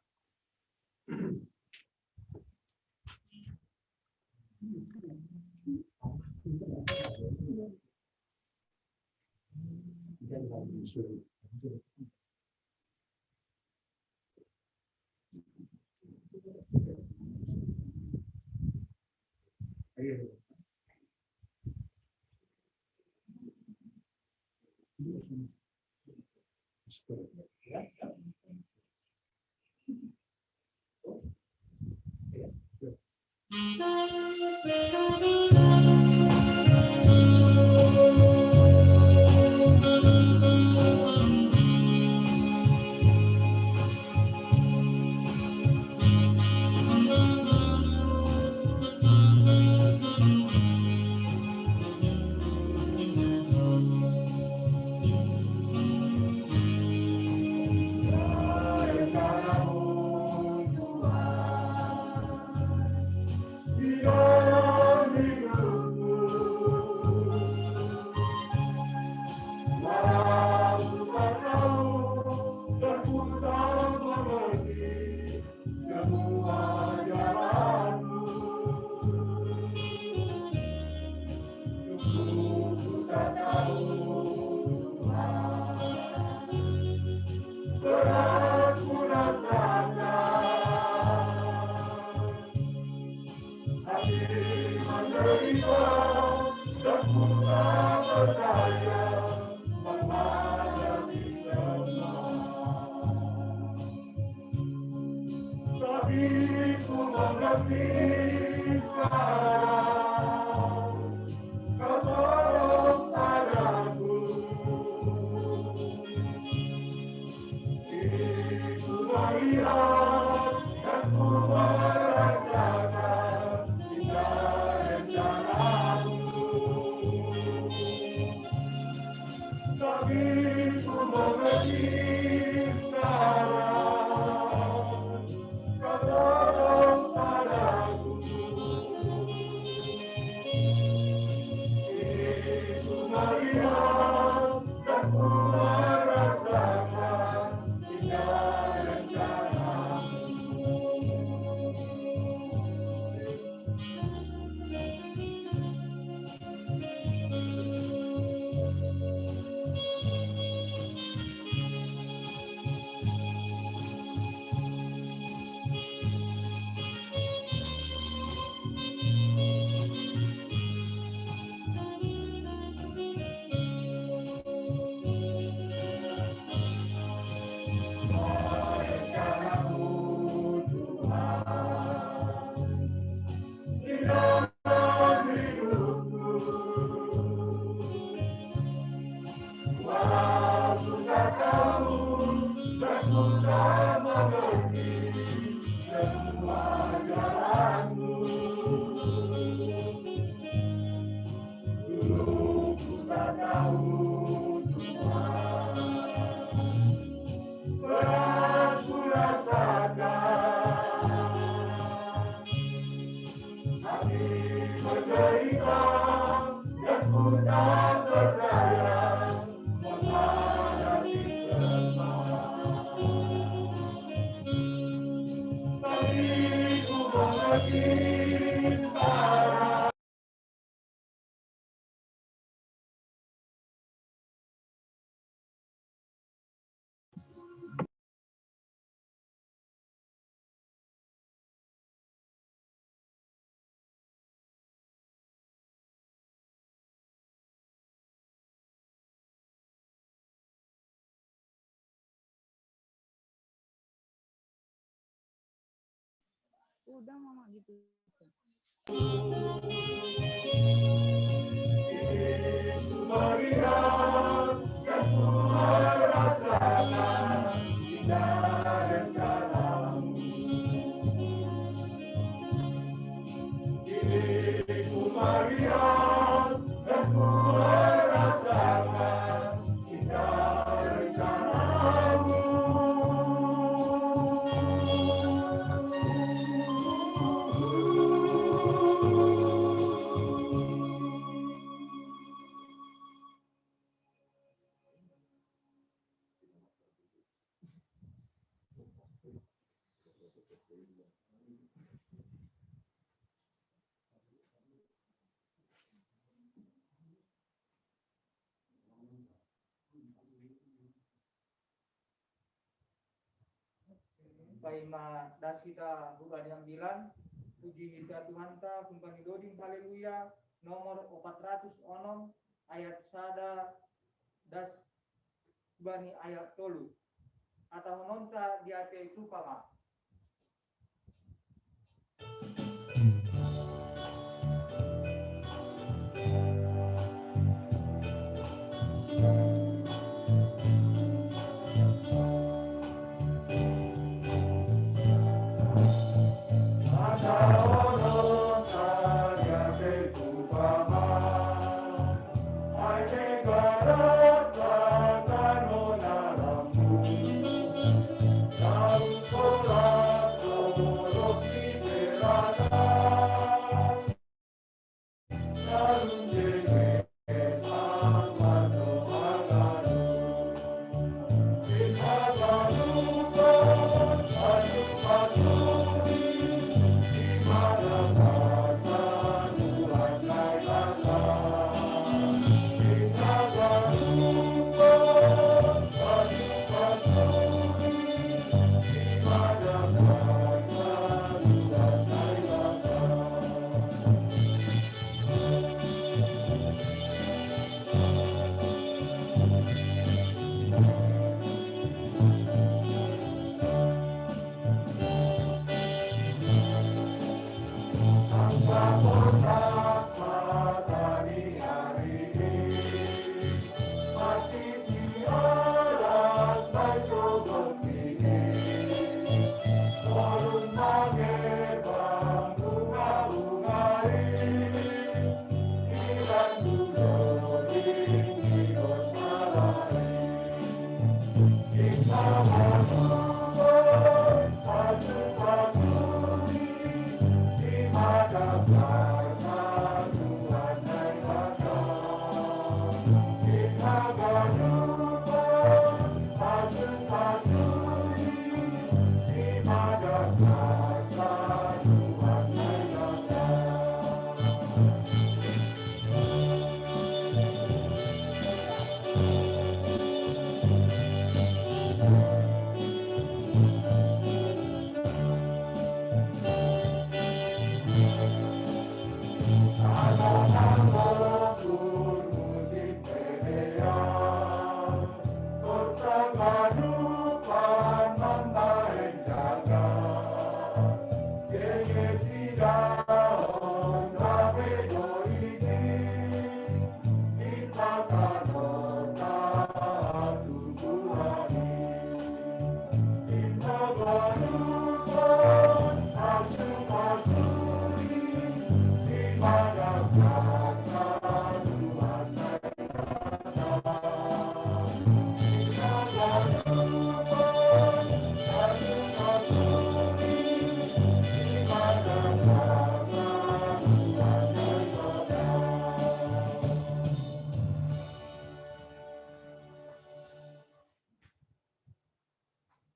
Udah mama gitu. Maria yang ku rasakan indah rencanamu. Diriku Maria yang ku rasakan indah rencanamu. Paima dasita bukan yang bilang puji hita Tuhan ta kumpani doding haleluya nomor 406 ayat sada das bani ayat tolu atau nonta di ate supama.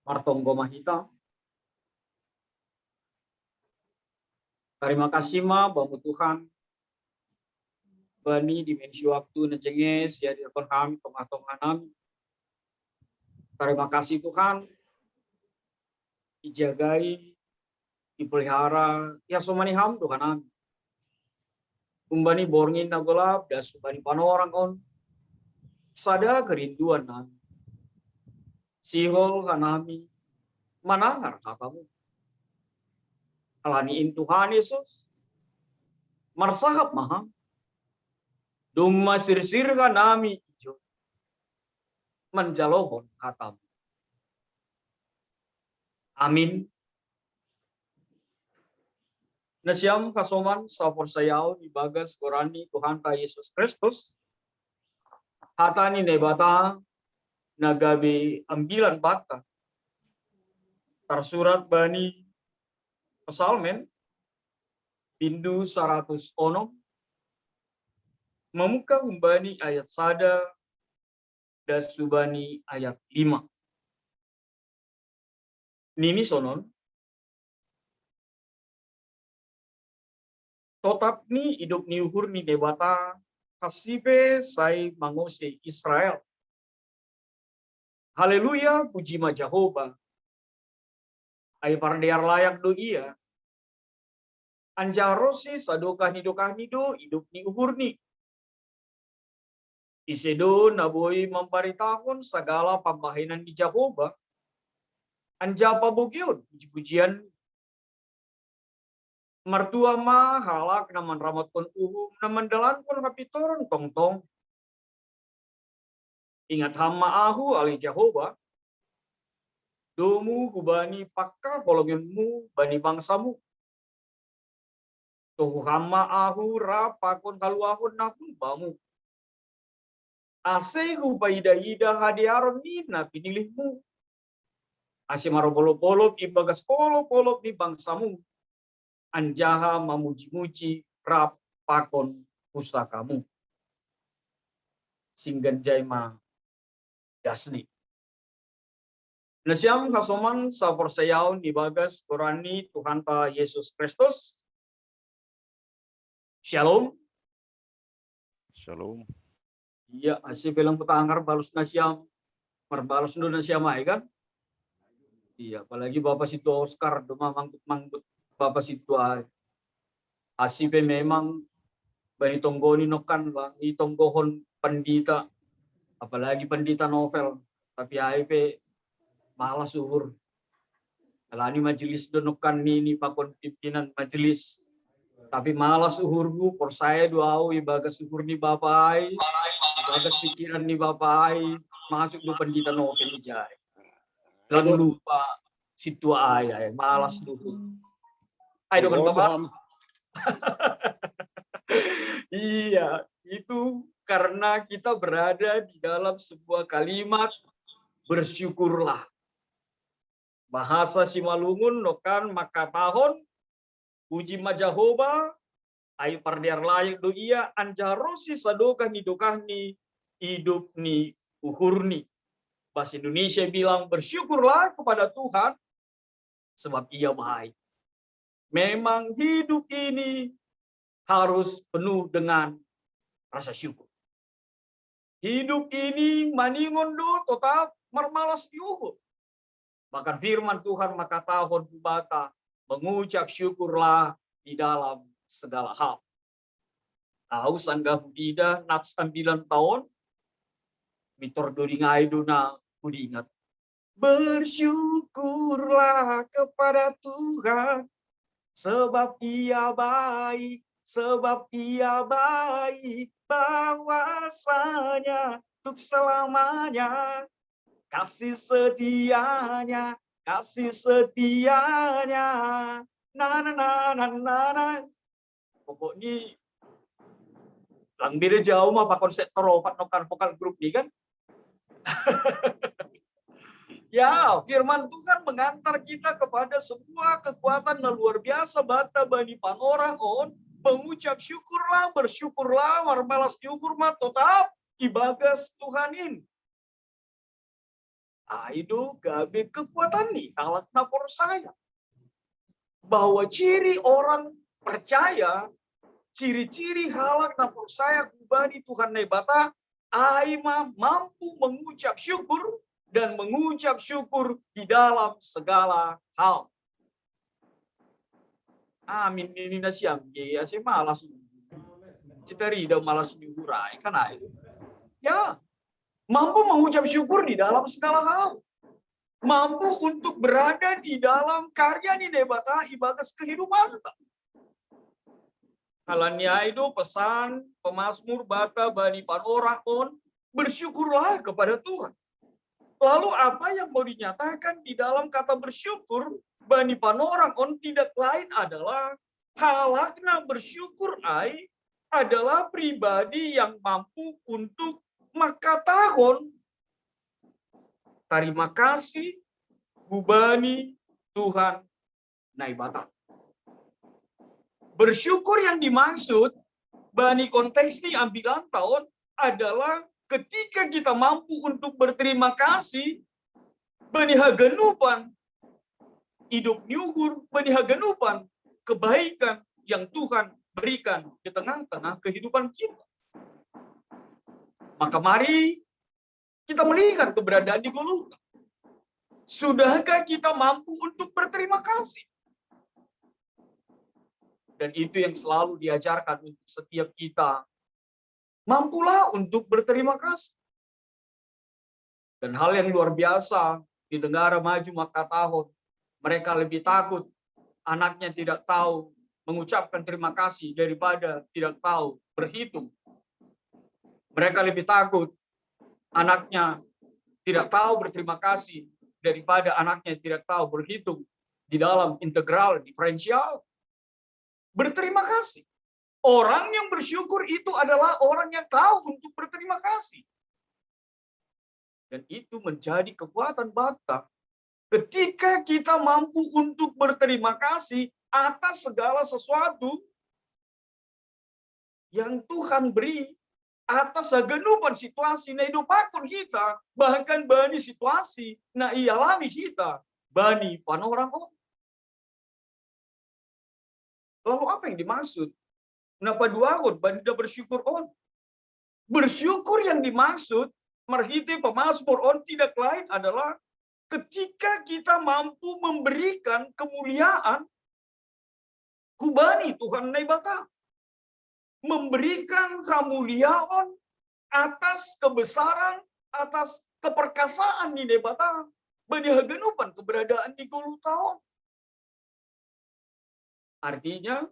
Martonggo Mahita. Terima kasih ma Bapak Tuhan. Bani dimensi waktu nejenges ya dirkon kami tengah-tengah. Terima kasih Tuhan. Dijagai, dipelihara, ya somani ham Tuhan kami. Kumbani borngin nagolap dan subani panorang on. Sada kerinduan kami. Sihol kanami manangar katamu. alaniin Tuhan Yesus marsahap maha dumma sirsirga nami ijo menjalohon katamu. Amin. Nasyam kasoman sapor sayaw ibagas korani Tuhan ka Yesus Kristus. Hatani nebata nagabi ambilan bata. Tersurat bani Pesalmen Bindu 100 onom memuka umbani ayat sada dan subani ayat 5. Nini sonon totap ni hidup ni uhur ni dewata kasibe sai mangose Israel. Haleluya puji ma Jehovah. Ay pardear layak do iya. Anjarosi sadokah ni do hidup ni uhur ni. Isedo naboy membaritahon segala pambahinan di Jehovah. Anja pabugyod puji-pujian mertua ma halak naman ramat kon uhum naman dalan kon kapitoron tong-tong. Ingat hama ahu ali Jehovah. Domu hubani pakka kolongenmu bani bangsamu. Tuhu hama ahu ra pakon kaluahun nahun bamu. Ase hubaida-ida hadiaron nina pinilihmu. Ase marobolo-polop ibagas polop-polop di bangsamu. Anjaha mamuji-muji rap pakon pustakamu. Singgan jaima dasni. Nasyam kasoman sapor sayaw ni bagas Qurani Tuhan ta Yesus Kristus. Shalom. Shalom. Iya, asih bilang petanggar balus nasyam. Merbalus dulu nasyam kan? Iya, apalagi Bapak situ Oscar doma mangkut-mangkut Bapak situ asipe memang bani tonggoni nokan bang itonggohon pendita apalagi pendita novel tapi AIP malas suhur alani majelis donokan ini pakon pimpinan majelis tapi malas suhurgu por saya doau ibagas suhur ni Bapak ibagas pikiran ni Bapak masuk do pendita novel jai lalu lupa situ ayah malas suhur ayo kan Bapak. Iya, itu karena kita berada di dalam sebuah kalimat bersyukurlah. Bahasa Simalungun nokan maka tahun puji ma Jehovah ayo pardiar layak do iya anjarosi sadokah ni hidup ni uhur ni. Bahasa Indonesia bilang bersyukurlah kepada Tuhan sebab ia baik. Memang hidup ini harus penuh dengan rasa syukur. Hidup ini maningon do tetap mermalas diukur. Bahkan firman Tuhan maka tahun bata mengucap syukurlah di dalam segala hal. Tahu sanggah budida nats 9 tahun mitor doringai dona budingat. Bersyukurlah kepada Tuhan sebab ia baik. Sebab ia baik bahwasanya untuk selamanya kasih setianya na na na na na na pokoknya langbir jauh mah pak konsep teropat nokan vokal grup nih kan. Ya, firman Tuhan mengantar kita kepada sebuah kekuatan yang luar biasa bata bani panorang on. Mengucap syukurlah, bersyukurlah, marmalas diukur mah tetap ibagas Tuhanin. Itu gabe kekuatan nih, halak napor saya. Bahwa ciri orang percaya, ciri-ciri halak napor saya kubani Tuhan nebata, aima mampu mengucap syukur dan mengucap syukur di dalam segala hal. Amin ini nasyam ya sih malas kita rida malas diurai kan itu ya mampu mengucap syukur di dalam segala hal mampu untuk berada di dalam karya ni debata ibagas kehidupan. Kalanya itu pesan pemazmur bata bani orang on, bersyukurlah kepada Tuhan. Lalu apa yang mau dinyatakan di dalam kata bersyukur bani orang on tidak lain adalah halakna bersyukur ai adalah pribadi yang mampu untuk makatahon terima kasih Bubani Tuhan naibata. Bersyukur yang dimaksud bani konteks ini ambilan tahun adalah ketika kita mampu untuk berterima kasih bani haganupan hidup nyugur bani haganupan kebaikan yang Tuhan berikan di tengah-tengah kehidupan kita. Maka mari kita melihat keberadaan di Golgota. Sudahkah kita mampu untuk berterima kasih? Dan itu yang selalu diajarkan untuk setiap kita. Mampulah untuk berterima kasih. Dan hal yang luar biasa di negara maju maka tahun, mereka lebih takut anaknya tidak tahu mengucapkan terima kasih daripada tidak tahu berhitung. Mereka lebih takut anaknya tidak tahu berterima kasih daripada anaknya tidak tahu berhitung di dalam integral diferensial. Berterima kasih. Orang yang bersyukur itu adalah orang yang tahu untuk berterima kasih. Dan itu menjadi kekuatan bata. Ketika kita mampu untuk berterima kasih atas segala sesuatu yang Tuhan beri, atas segenupan situasi na hidupakon kita, bahkan bani situasi na ialami kita, bani panorang. Lalu apa yang dimaksud? Napa duagon bani dah bersyukur on? Bersyukur yang dimaksud merhiti pemazmur on tidak lain adalah ketika kita mampu memberikan kemuliaan kubani Tuhan naibata. Memberikan kemuliaan atas kebesaran, atas keperkasaan di debata, bergenupan keberadaan di Golgota. Artinya,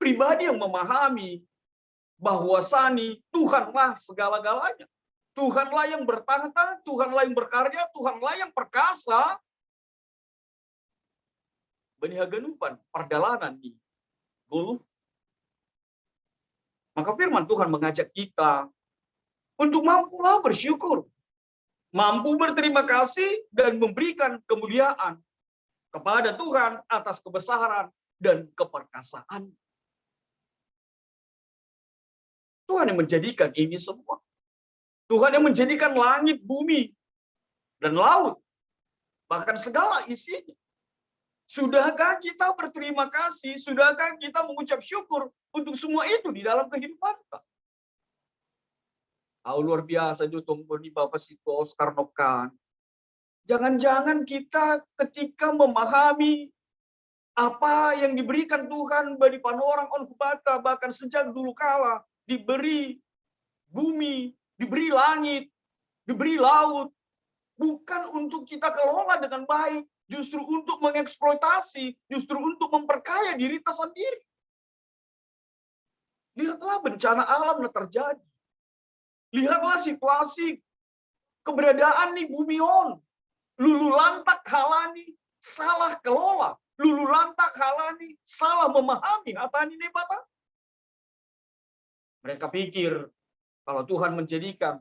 pribadi yang memahami bahwasani Tuhanlah segala-galanya. Tuhanlah yang bertahta, Tuhanlah yang berkarya, Tuhanlah yang perkasa. Bergenupan perjalanan di Golgota. Maka firman Tuhan mengajak kita untuk mampulah bersyukur. Mampu berterima kasih dan memberikan kemuliaan kepada Tuhan atas kebesaran dan keperkasaan. Tuhan yang menjadikan ini semua. Tuhan yang menjadikan langit, bumi, dan laut. Bahkan segala isinya. Sudahkah kita berterima kasih? Sudahkah kita mengucap syukur untuk semua itu di dalam kehidupan kita? Luar biasa itu di Bapak Situ Oscar Nokan. Jangan-jangan kita ketika memahami apa yang diberikan Tuhan bagi panorang on kubata, bahkan sejak dulu kala diberi bumi, diberi langit, diberi laut, bukan untuk kita kelola dengan baik, justru untuk mengeksploitasi, justru untuk memperkaya diri kita sendiri. Lihatlah bencana alam yang terjadi. Lihatlah situasi keberadaan di bumi on. Lulu lantak halani salah kelola. Lulu lantak halani salah memahami hatani nebata. Mereka pikir kalau Tuhan menjadikan,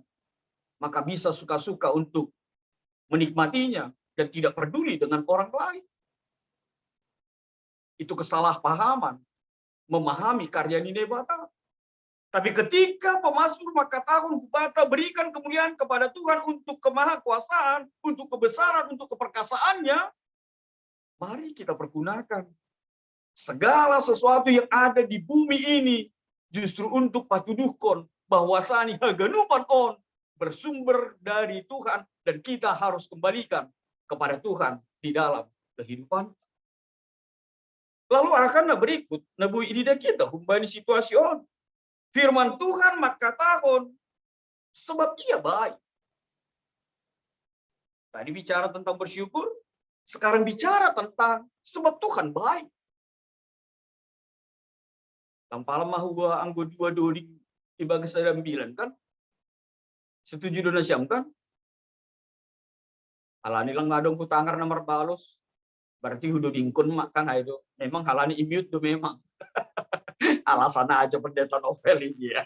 maka bisa suka-suka untuk menikmatinya dan tidak peduli dengan orang lain. Itu kesalahpahaman memahami karya Ninebata. Tapi ketika pemazmur maka tahun kubata berikan kemuliaan kepada Tuhan untuk kemahakuasaan, untuk kebesaran, untuk keperkasaannya, mari kita pergunakan segala sesuatu yang ada di bumi ini justru untuk patuduhkon bahwasani haganupan on bersumber dari Tuhan dan kita harus kembalikan kepada Tuhan di dalam kehidupan. Lalu akan berikut nabu ini kita humbani situasi on. Firman Tuhan maka tahun sebab ia baik. Tadi bicara tentang bersyukur, sekarang bicara tentang sebab Tuhan baik. Tampala mahua anggo dua dodi ibagas sedang bilan kan? Setuju dona siam kan? Halani lang ngadong putangar nomor balos. Berarti hudu dingkun makan itu. Memang halani imut tuh memang. Alasan aja pendeta novel ini ya.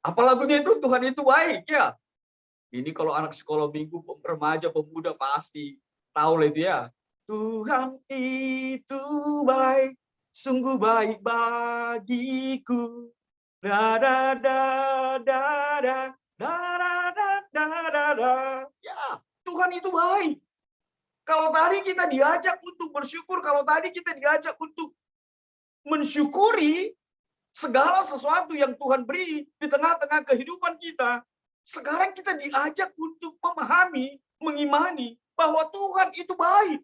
Apalagi itu Tuhan itu baik ya. Ini kalau anak sekolah minggu, remaja, pemuda pasti tahu lah itu ya. Tuhan itu baik, sungguh baik bagiku. Da da da da da da da da da da. Ya, Tuhan itu baik. Kalau tadi kita diajak untuk bersyukur, kalau tadi kita diajak untuk mensyukuri segala sesuatu yang Tuhan beri di tengah-tengah kehidupan kita. Sekarang kita diajak untuk memahami, mengimani bahwa Tuhan itu baik.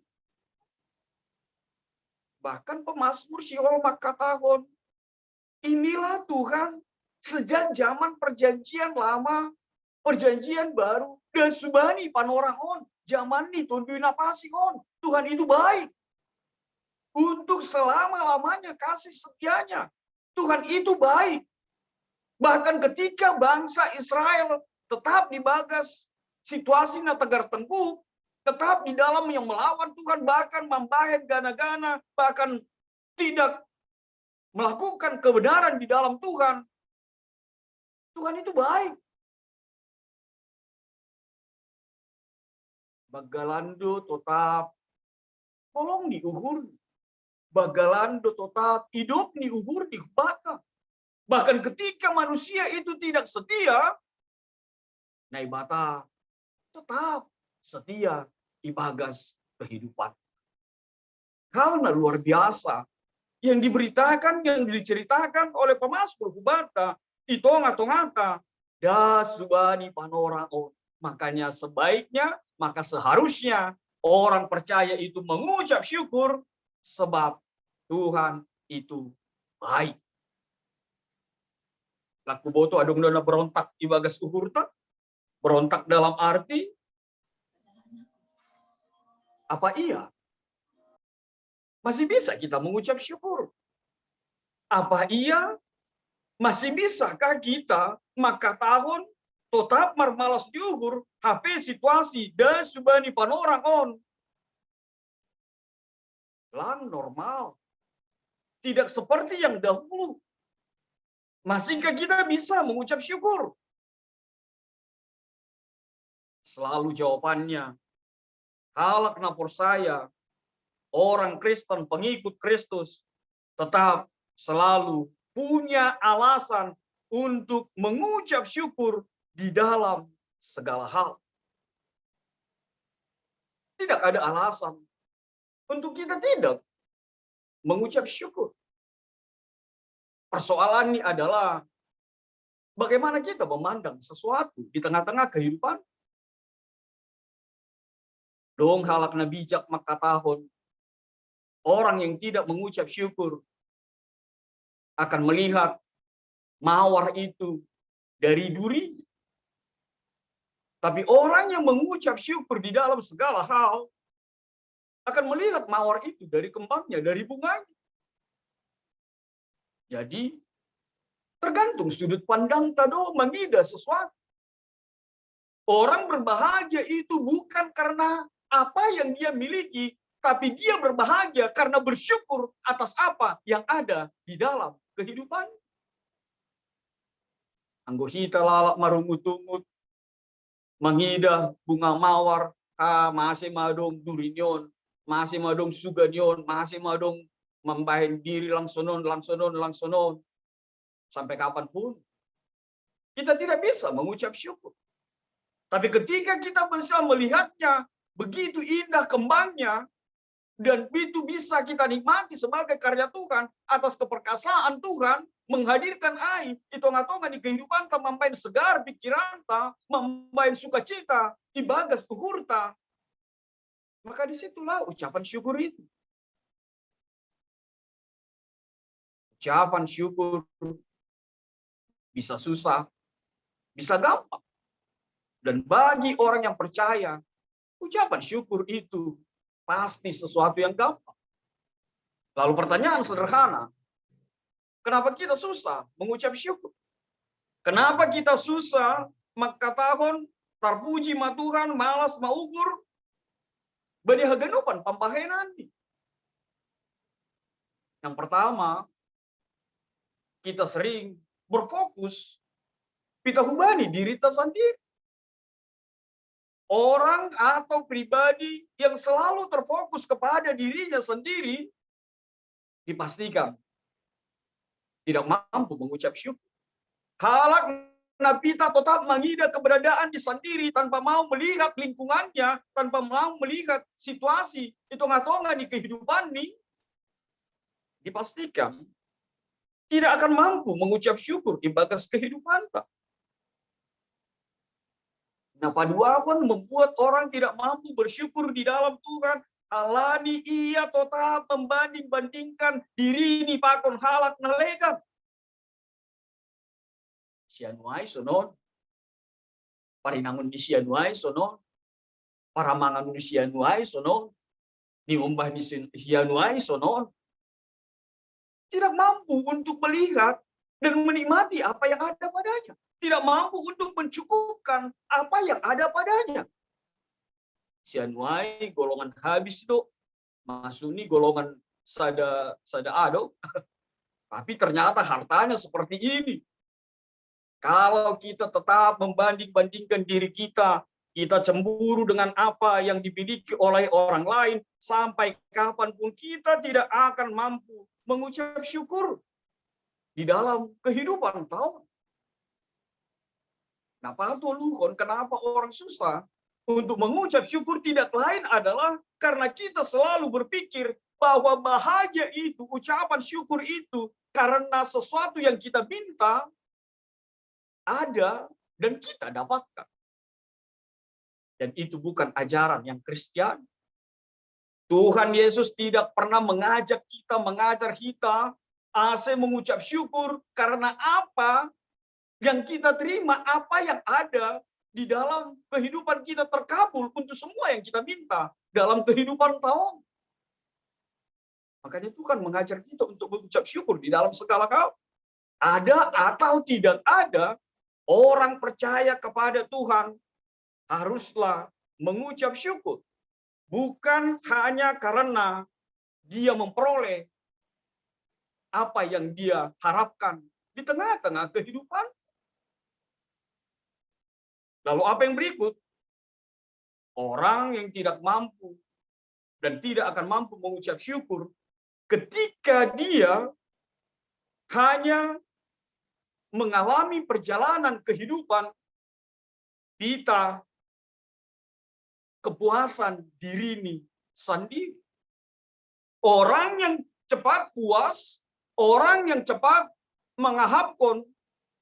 Bahkan pemazmur Syihol Makatahon, inilah Tuhan sejak zaman perjanjian lama, perjanjian baru, dan subani panorang zaman ini tunduin apa sih Tuhan itu baik. Untuk selama-lamanya kasih setianya. Tuhan itu baik. Bahkan ketika bangsa Israel tetap di bagas situasi na tegar tengkuk, tetap di dalam yang melawan Tuhan, bahkan membahen gana-gana, bahkan tidak melakukan kebenaran di dalam Tuhan. Tuhan itu baik. Bagalando tetap tolong diuhur. Bagalando tetap hidup diuhur di baka. Bahkan ketika manusia itu tidak setia, Naibata tetap setia di bagas kehidupan. Karena luar biasa yang diberitakan, yang diceritakan oleh pemazmur Hubata, itu ngata-ngata, dasubani panoraon. Makanya sebaiknya, maka seharusnya orang percaya itu mengucap syukur sebab Tuhan itu baik. Laku boto adung dona berontak di bagas uhurta. Berontak dalam arti apa iya? Masih bisa kita mengucap syukur? Apa iya? Masih bisakah kita maka tahun tetap marmalas diugur HP situasi dan subani panorang on? Lang normal. Tidak seperti yang dahulu. Masihkah kita bisa mengucap syukur? Selalu jawabannya, kalau kenapa saya, orang Kristen, pengikut Kristus, tetap selalu punya alasan untuk mengucap syukur di dalam segala hal. Tidak ada alasan untuk kita tidak mengucap syukur. Persoalan ini adalah bagaimana kita memandang sesuatu di tengah-tengah kehidupan. Dong halak na bijak maka tahun, orang yang tidak mengucap syukur akan melihat mawar itu dari duri. Tapi orang yang mengucap syukur di dalam segala hal akan melihat mawar itu dari kembangnya, dari bunganya. Jadi tergantung sudut pandang tado mengida sesuatu. Orang berbahagia itu bukan karena apa yang dia miliki, tapi dia berbahagia karena bersyukur atas apa yang ada di dalam kehidupan. Anggohita lalak marungut-ungut, mengida bunga mawar, masih madong durinyon, masih madong suganyon, masih madong membahin diri langsonon, sampai kapanpun. Kita tidak bisa mengucap syukur. Tapi ketika kita bisa melihatnya, begitu indah kembangnya, dan itu bisa kita nikmati sebagai karya Tuhan atas keperkasaan Tuhan, menghadirkan air, itu ngatongan di kehidupan ta, membain segar pikiran ta, membain sukacita, ibagas uhurta. Maka disitulah ucapan syukur itu. Ucapan syukur bisa susah, bisa gampang. Dan bagi orang yang percaya, ucapan syukur itu pasti sesuatu yang gampang. Lalu pertanyaan sederhana, kenapa kita susah mengucap syukur? Kenapa kita susah makatahon, tarpuji ma Tuhan, malas maukur, bani haganupan pampahenan. Yang pertama, kita sering berfokus kita hubani diri kita sendiri. Orang atau pribadi yang selalu terfokus kepada dirinya sendiri dipastikan tidak mampu mengucap syukur. Halak napita tetap mengida keberadaan di sendiri tanpa mau melihat lingkungannya, tanpa mau melihat situasi itu ngatongan di kehidupan ini, dipastikan tidak akan mampu mengucap syukur di batas kehidupan. Nah, padua pun membuat orang tidak mampu bersyukur di dalam Tuhan. Alani ia tetap membanding-bandingkan diri ini pakon halak nalegan. Sianuai sonon. Parinangun di sianuai sonon. Paramangan di sianuai sonon. Niumbah di sianuai sonon. Tidak mampu untuk melihat dan menikmati apa yang ada padanya. Tidak mampu untuk mencukupkan apa yang ada padanya. Sianuai golongan habis itu masuk nih golongan sada ado. Tapi ternyata hartanya seperti ini. Kalau kita tetap membanding-bandingkan diri kita cemburu dengan apa yang dimiliki oleh orang lain, sampai kapanpun kita tidak akan mampu mengucap syukur di dalam kehidupan tahun. Kenapa orang susah untuk mengucap syukur tidak lain adalah karena kita selalu berpikir bahwa bahagia itu, ucapan syukur itu karena sesuatu yang kita minta ada dan kita dapatkan. Dan itu bukan ajaran yang Kristiani. Tuhan Yesus tidak pernah mengajar kita mengucap syukur karena apa yang kita terima, apa yang ada di dalam kehidupan kita terkabul untuk semua yang kita minta dalam kehidupan tahun. Makanya Tuhan mengajar kita untuk mengucap syukur di dalam segala hal. Ada atau tidak ada, orang percaya kepada Tuhan haruslah mengucap syukur. Bukan hanya karena dia memperoleh apa yang dia harapkan di tengah-tengah kehidupan. Lalu apa yang berikut? Orang yang tidak mampu dan tidak akan mampu mengucap syukur ketika dia hanya mengalami perjalanan kehidupan kita kepuasan diri ini sendiri. Orang yang cepat puas, orang yang cepat mengahapkan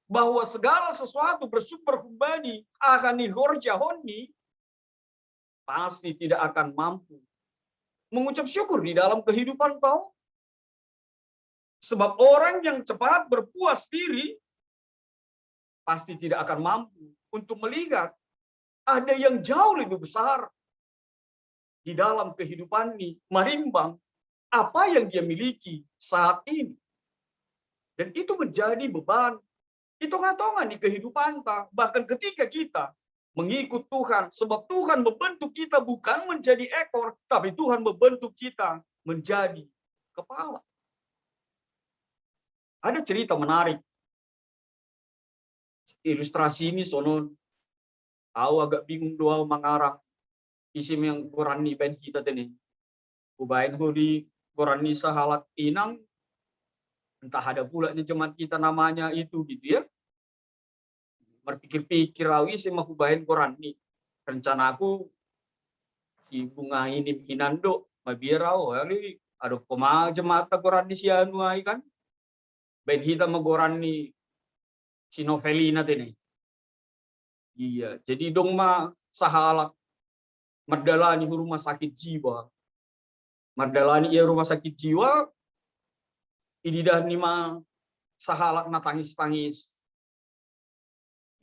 bahwa segala sesuatu bersumber kembali akan dihorjahoni, pasti tidak akan mampu mengucap syukur di dalam kehidupan kau. Sebab orang yang cepat berpuas diri pasti tidak akan mampu untuk melihat ada yang jauh lebih besar di dalam kehidupan ini, marimbang apa yang dia miliki saat ini. Dan itu menjadi beban hitung-hitungan di kehidupan kita. Bahkan ketika kita mengikut Tuhan, sebab Tuhan membentuk kita bukan menjadi ekor, tapi Tuhan membentuk kita menjadi kepala. Ada cerita menarik. Ilustrasi ini sonon, aku agak bingung doa mengarang isim yang Quran ni ben kita tadi. Kubain ko di Quran ni sahalak inang, entah ada pula ni jemaat kita namanya itu gitu ya. Berpikir-pikir awi sih mau kubain Quran ni. Rencana aku si bunga ini hinando mabirau kali ada koma jemaat Quran di sianuai kan. Ben kita Quran ni si novelina tadi. Iya, jadi dong mah sahalak merdalani rumah sakit jiwa. Merdalani ia rumah sakit jiwa. Ini dah nima sahalak na tangis-tangis.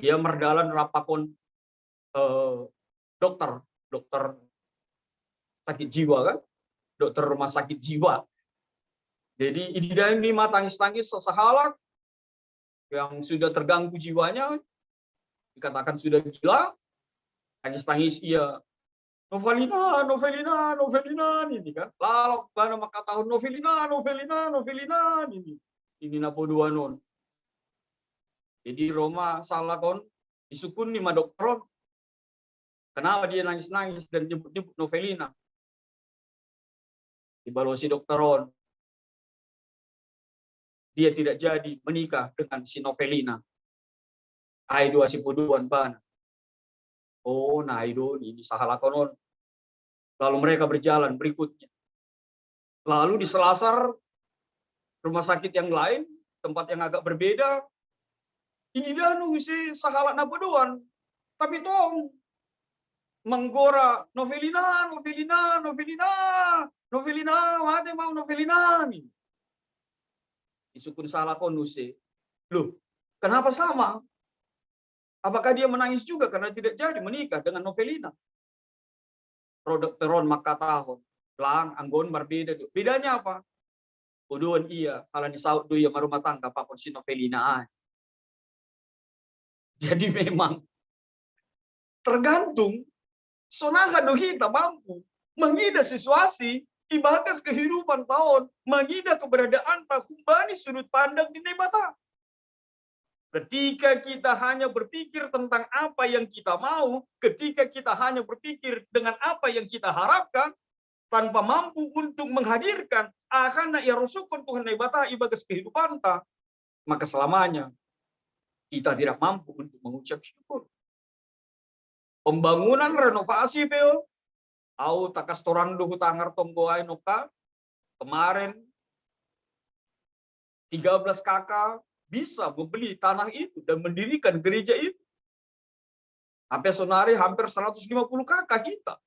Dia merdalan rapakon dokter sakit jiwa kan, dokter rumah sakit jiwa. Jadi ini tangis-tangis sesahalak yang sudah terganggu jiwanya, dikatakan sudah gila, tangis-tangis ia. Novelina ini kan. Lalu pada maka tahun Novelina ini napo dua non. Jadi Roma salah kon isukun ni madokteron. Kenapa dia nangis-nangis dan nyebut-nyebut Novelina? Dibalosi dokteron. Dia tidak jadi menikah dengan si Novelina. Aido asipuduan bana. Oh, nah itu ini salah konon. Lalu mereka berjalan berikutnya. Lalu di selasar rumah sakit yang lain, tempat yang agak berbeda, ini danu si sahalat napodoan. Tapi tong menggora Novelina, mati mau Novelina nih. Isukun salah konuse. Loh, kenapa sama? Apakah dia menangis juga karena tidak jadi menikah dengan Novelina? Produk teron maka tahun. Lang, anggon berbeda. Bedanya apa? Uduan iya. Halani saud do iya marumah tangga pakon si Novelina. Jadi memang tergantung sonaha do kita mampu mengida situasi ibakas kehidupan tahun, mengida keberadaan takumbani sudut pandang di nebata. Ketika kita hanya berpikir tentang apa yang kita mau, ketika kita hanya berpikir dengan apa yang kita harapkan, tanpa mampu untuk menghadirkan akan ya rusukun Tuhan nebata ibagas kehidupan ta, maka selamanya kita tidak mampu untuk mengucap syukur. Pembangunan renovasi peo, au takas torang do hutangar tonggoai noka, kemarin 13 kakak bisa membeli tanah itu dan mendirikan gereja itu. Sampai sonari hampir 150 kakak kita.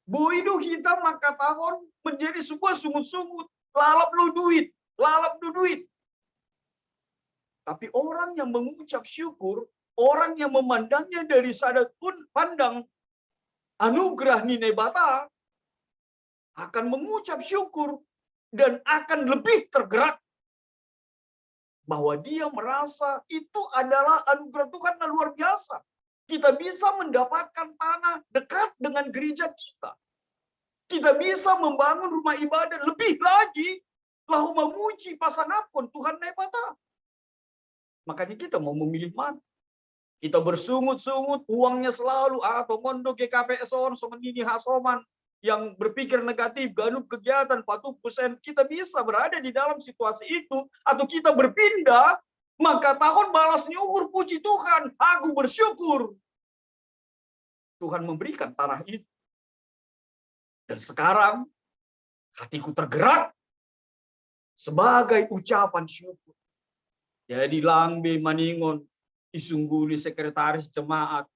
Boido kita maka tahun menjadi sebuah sungut-sungut. Lalap lu duit. Tapi orang yang mengucap syukur, orang yang memandangnya dari sadar pun pandang anugerah ninebata, akan mengucap syukur dan akan lebih tergerak bahwa dia merasa itu adalah anugerah Tuhan yang luar biasa. Kita bisa mendapatkan tanah dekat dengan gereja kita. Kita bisa membangun rumah ibadah lebih lagi, lalu memuji pasangan pun Tuhan nebata. Makanya kita mau memilih mana? Kita bersungut-sungut, uangnya selalu atau mondo GKPS on, semenini hasoman, yang berpikir negatif, ganup kegiatan, patuh persen, kita bisa berada di dalam situasi itu, atau kita berpindah, maka tahun balas nyukur, puji Tuhan, aku bersyukur. Tuhan memberikan tanah itu. Dan sekarang, hatiku tergerak sebagai ucapan syukur. Jadi langbe maningon, isungguli sekretaris jemaat,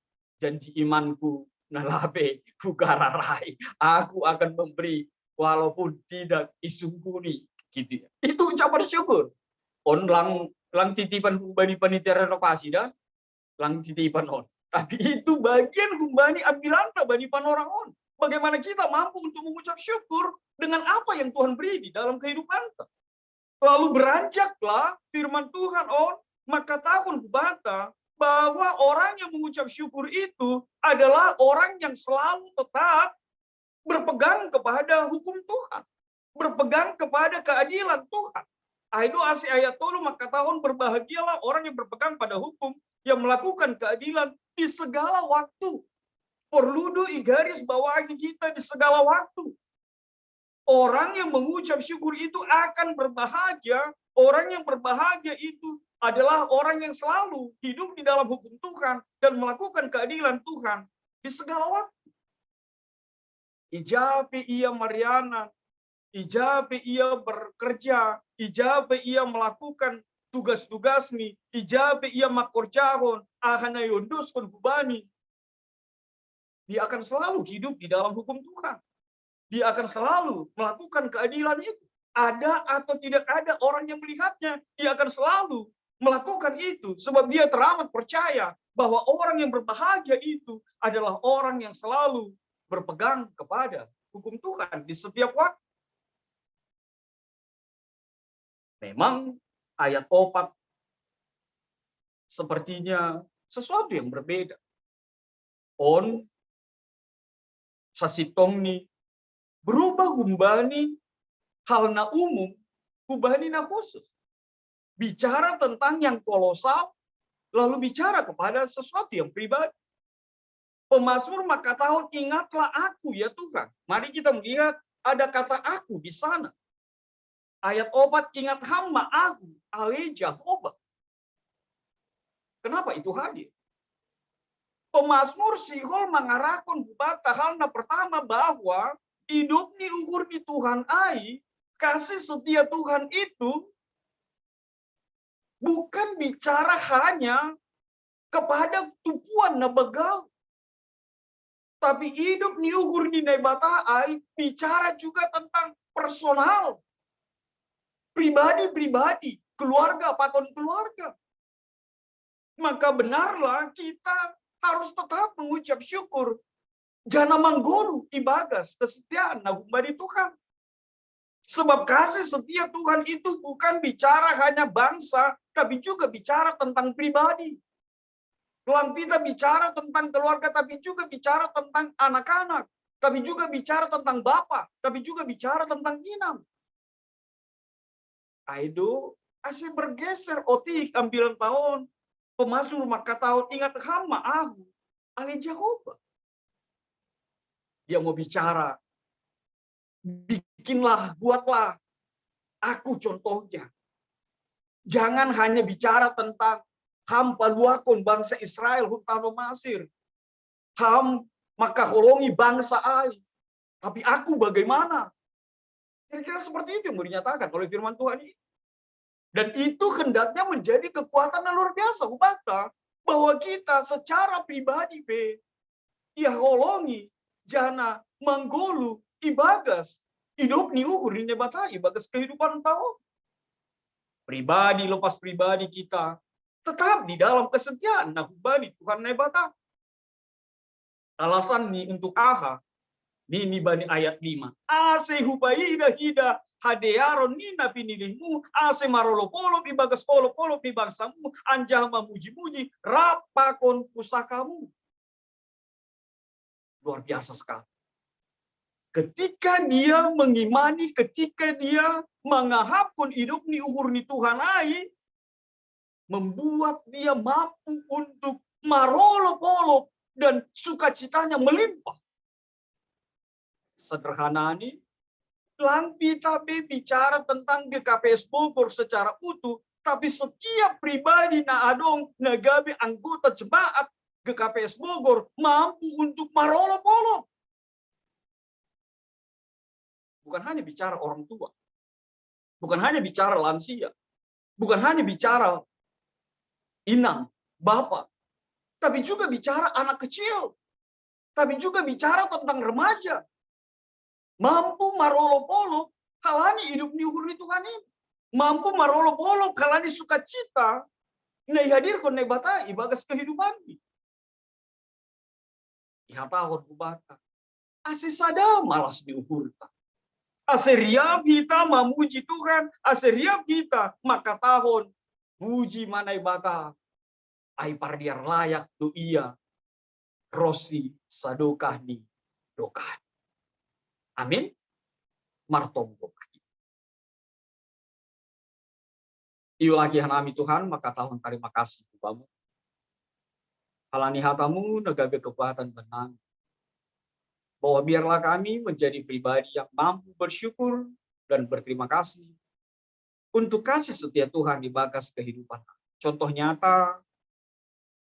janji imanku, nalabe kugararai, aku akan memberi walaupun tidak isungkuni gitu ya. Itu ucapan syukur. On lang titipan kumbani panitia renovasi dah, lang titipan on. Tapi itu bagian kumbani ambilanta bani panorang on. Bagaimana kita mampu untuk mengucap syukur dengan apa yang Tuhan beri di dalam kehidupan kita. Lalu beranjaklah firman Tuhan on, maka tahun kubata bahwa orang yang mengucap syukur itu adalah orang yang selalu tetap berpegang kepada hukum Tuhan, berpegang kepada keadilan Tuhan. Aido asi ayat tolu maka tahun berbahagialah orang yang berpegang pada hukum, yang melakukan keadilan di segala waktu. Perludu igaris bawahi kita di segala waktu. Orang yang mengucap syukur itu akan berbahagia. Orang yang berbahagia itu adalah orang yang selalu hidup di dalam hukum Tuhan dan melakukan keadilan Tuhan di segala waktu. Ijabe ia Mariana, ijabe ia bekerja, ijabe ia melakukan tugas-tugas nih, ijabe ia makorjahon, ahana yondoskon kubani. Dia akan selalu hidup di dalam hukum Tuhan. Dia akan selalu melakukan keadilan itu. Ada atau tidak ada orang yang melihatnya, dia akan selalu melakukan itu sebab dia teramat percaya bahwa orang yang berbahagia itu adalah orang yang selalu berpegang kepada hukum Tuhan di setiap waktu. Memang ayat 4 sepertinya sesuatu yang berbeda. On sasitong berubah gumbani hal na umum, gumbani na khusus. Bicara tentang yang kolosal, lalu bicara kepada sesuatu yang pribadi. Pemazmur maka tahun, ingatlah aku ya Tuhan. Mari kita melihat ada kata aku di sana. Ayat 4, ingat hamba aku, ale Jehovah. Kenapa itu hadir? Pemazmur Sihol mengarahkan bata halna pertama bahwa hidup ni ukur di Tuhan ai, kasih setia Tuhan itu bukan bicara hanya kepada tupuan na begal. Tapi hidup ni ukur di nebata ai bicara juga tentang personal. Pribadi-pribadi, keluarga pakon keluarga. Maka benarlah kita harus tetap mengucap syukur. Jana manggolu ibagas kesetiaan nagumbari Tuhan. Sebab kasih setia Tuhan itu bukan bicara hanya bangsa, tapi juga bicara tentang pribadi. Tuhan kita bicara tentang keluarga, tapi juga bicara tentang anak-anak. Tapi juga bicara tentang bapak, tapi juga bicara tentang inam. Aido, asih bergeser otik ambilan tahun. Pemazmur maka tahun, ingat hamba aku, ale Jehovah. Dia mau bicara, bikinlah, buatlah aku contohnya. Jangan hanya bicara tentang ham paluakon bangsa Israel hutano Mesir. Ham maka holongi bangsa ai. Tapi aku bagaimana? Kira-kira seperti itu yang mau dinyatakan oleh firman Tuhan ini. Dan itu hendaknya menjadi kekuatan yang luar biasa. Ubata bahwa kita secara pribadi ya holongi jana manggolu ibagas hidup ni ukur ni nebata ibagas kehidupan tahu. Pribadi lepas pribadi kita tetap di dalam kesetiaan nahubani Tuhan nebata. Alasan ni untuk aha ni bani ayat 5. Ase hubaida hida hadearon nina pinilihmu, ase marolo polo ibagas polo di bangsamu, anjah memuji-muji, rapakon pusakamu. Luar biasa sekali. Ketika dia mengimani, ketika dia mengahapkan hidup ni uhur ni Tuhan ai, membuat dia mampu untuk marolo polo dan sukacitanya melimpah. Sederhana ini, Lampi tapi bicara tentang GKPS Bogor secara utuh, tapi setiap pribadi na adong nagabi anggota jemaat GKPS Bogor mampu untuk marolo-polo. Bukan hanya bicara orang tua, bukan hanya bicara lansia, bukan hanya bicara inang, bapak, tapi juga bicara anak kecil, tapi juga bicara tentang remaja. Mampu marolo polo kalani hidup ni ukur ni Tuhan ini. Mampu marolo polo kalani sukacita na ihadirkan na bata ibagas kehidupan ni. Ihatahon kubata. Ase sada malas diukurta. Ase riap kita memuji Tuhan, ase riap kita maka tahun puji manai bata. Ai pardiar layak tu ia rosi sadokah ni dokah. Amin. Martombo. Iyo lagi hanami Tuhan, maka tahun terima kasih kepada halani hatamu negaga kekuatan benang. Bahwa biarlah kami menjadi pribadi yang mampu bersyukur dan berterima kasih untuk kasih setia Tuhan di bagas kehidupan. Contoh nyata,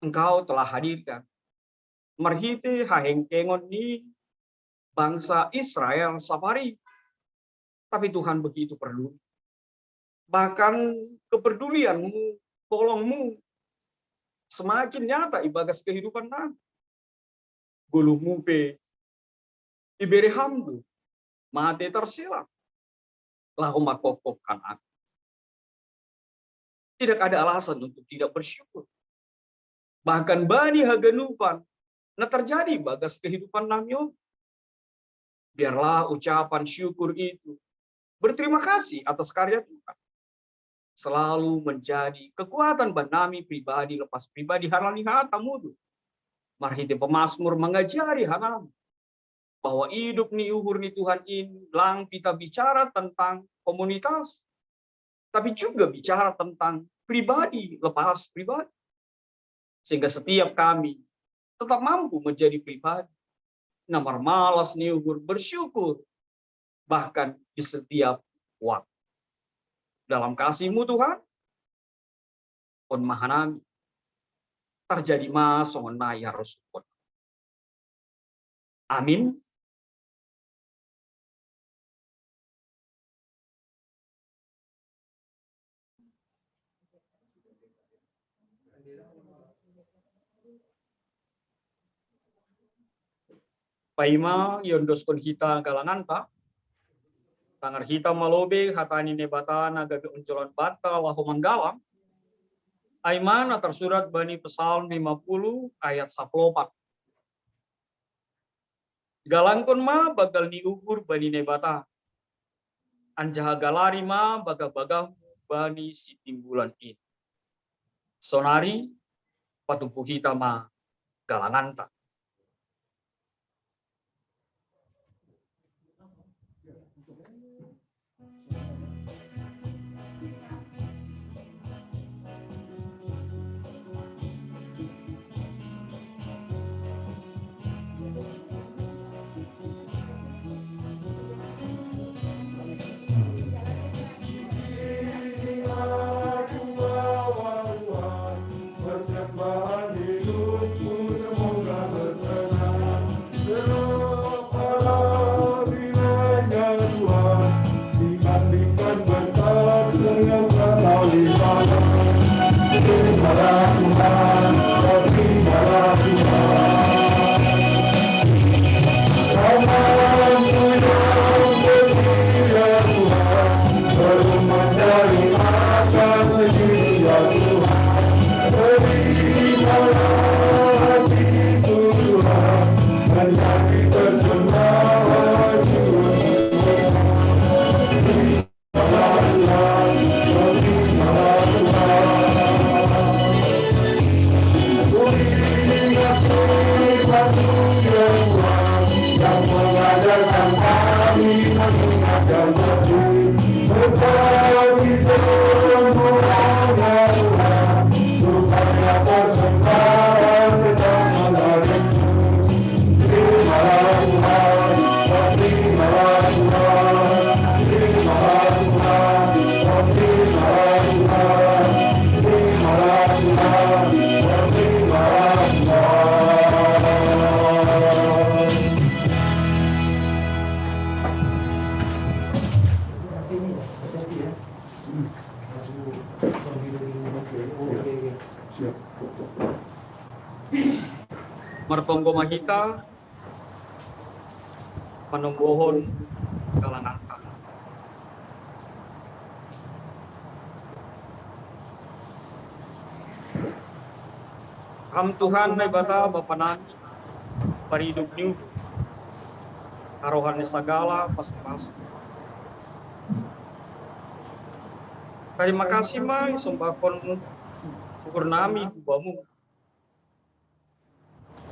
Engkau telah hadirkan merhiti hahengkengon ni bangsa Israel safari. Tapi Tuhan begitu peduli. Bahkan kepedulianmu, tolongmu semakin nyata ibagas kehidupan kami. Gulumu pe iberi hamdu, mate tersilang. Lahu makokokkan aku. Tidak ada alasan untuk tidak bersyukur. Bahkan bani haganupan, nah terjadi bagas kehidupan namyo. Biarlah ucapan syukur itu berterima kasih atas karya Tuhan selalu menjadi kekuatan banami pribadi lepas pribadi harani hatamudu. Marhite pemazmur mengajari hanam bahwa hidup ni uhur ni Tuhan ini lang kita bicara tentang komunitas, tapi juga bicara tentang pribadi lepas pribadi, sehingga setiap kami tetap mampu menjadi pribadi namar malas ni uhur bersyukur bahkan di setiap waktu. Dalam kasih-Mu Tuhan, pun mahanami, terjadi mas songon maya rosukun. Amin. Paima yondos kon hita galanganta, tangar hita malobe hatani nebata naga unculan bata lahu manggalam. Aimana tersurat bani Psalm 50 ayat 14. Galangkon ma bagal ni ukur bani nebata. Anjaha galari ma baga-baga bani si timbulan ini. Sonari patumpu hita ma galanganta. Persembahan hidupku semoga berkenan. Terlalu bilanya Tuhan, dibandingkan berkat dengan Kau di mana. Terimalah Tuhan, terimalah Tuhan. Tanganku yang bersedia Tuhan, belum mencari akan sendiri ya Tuhan. Terimalah hatiku Tuhan, menjadi persembahan Tuhan. Terimalah Tuhan, terimalah Tuhan. Teringat firman-Mu ya Tuhan, yang mengajarkan kami mengingatkan hati, berbagi semuanya Tuhan, supaya persembahan tetap mengalir. Terimalah Tuhan, terimalah Tuhan, terimalah Tuhan, terimalah Tuhan, terimalah Tuhan, terimalah Tuhan. Mertonggo mahita panombohon galanganta. Kam Tuhan may bata bapanani paridup niyo arohan ni sagala pas-pas. Terima kasih ma sumbakon ukur nami hubamu.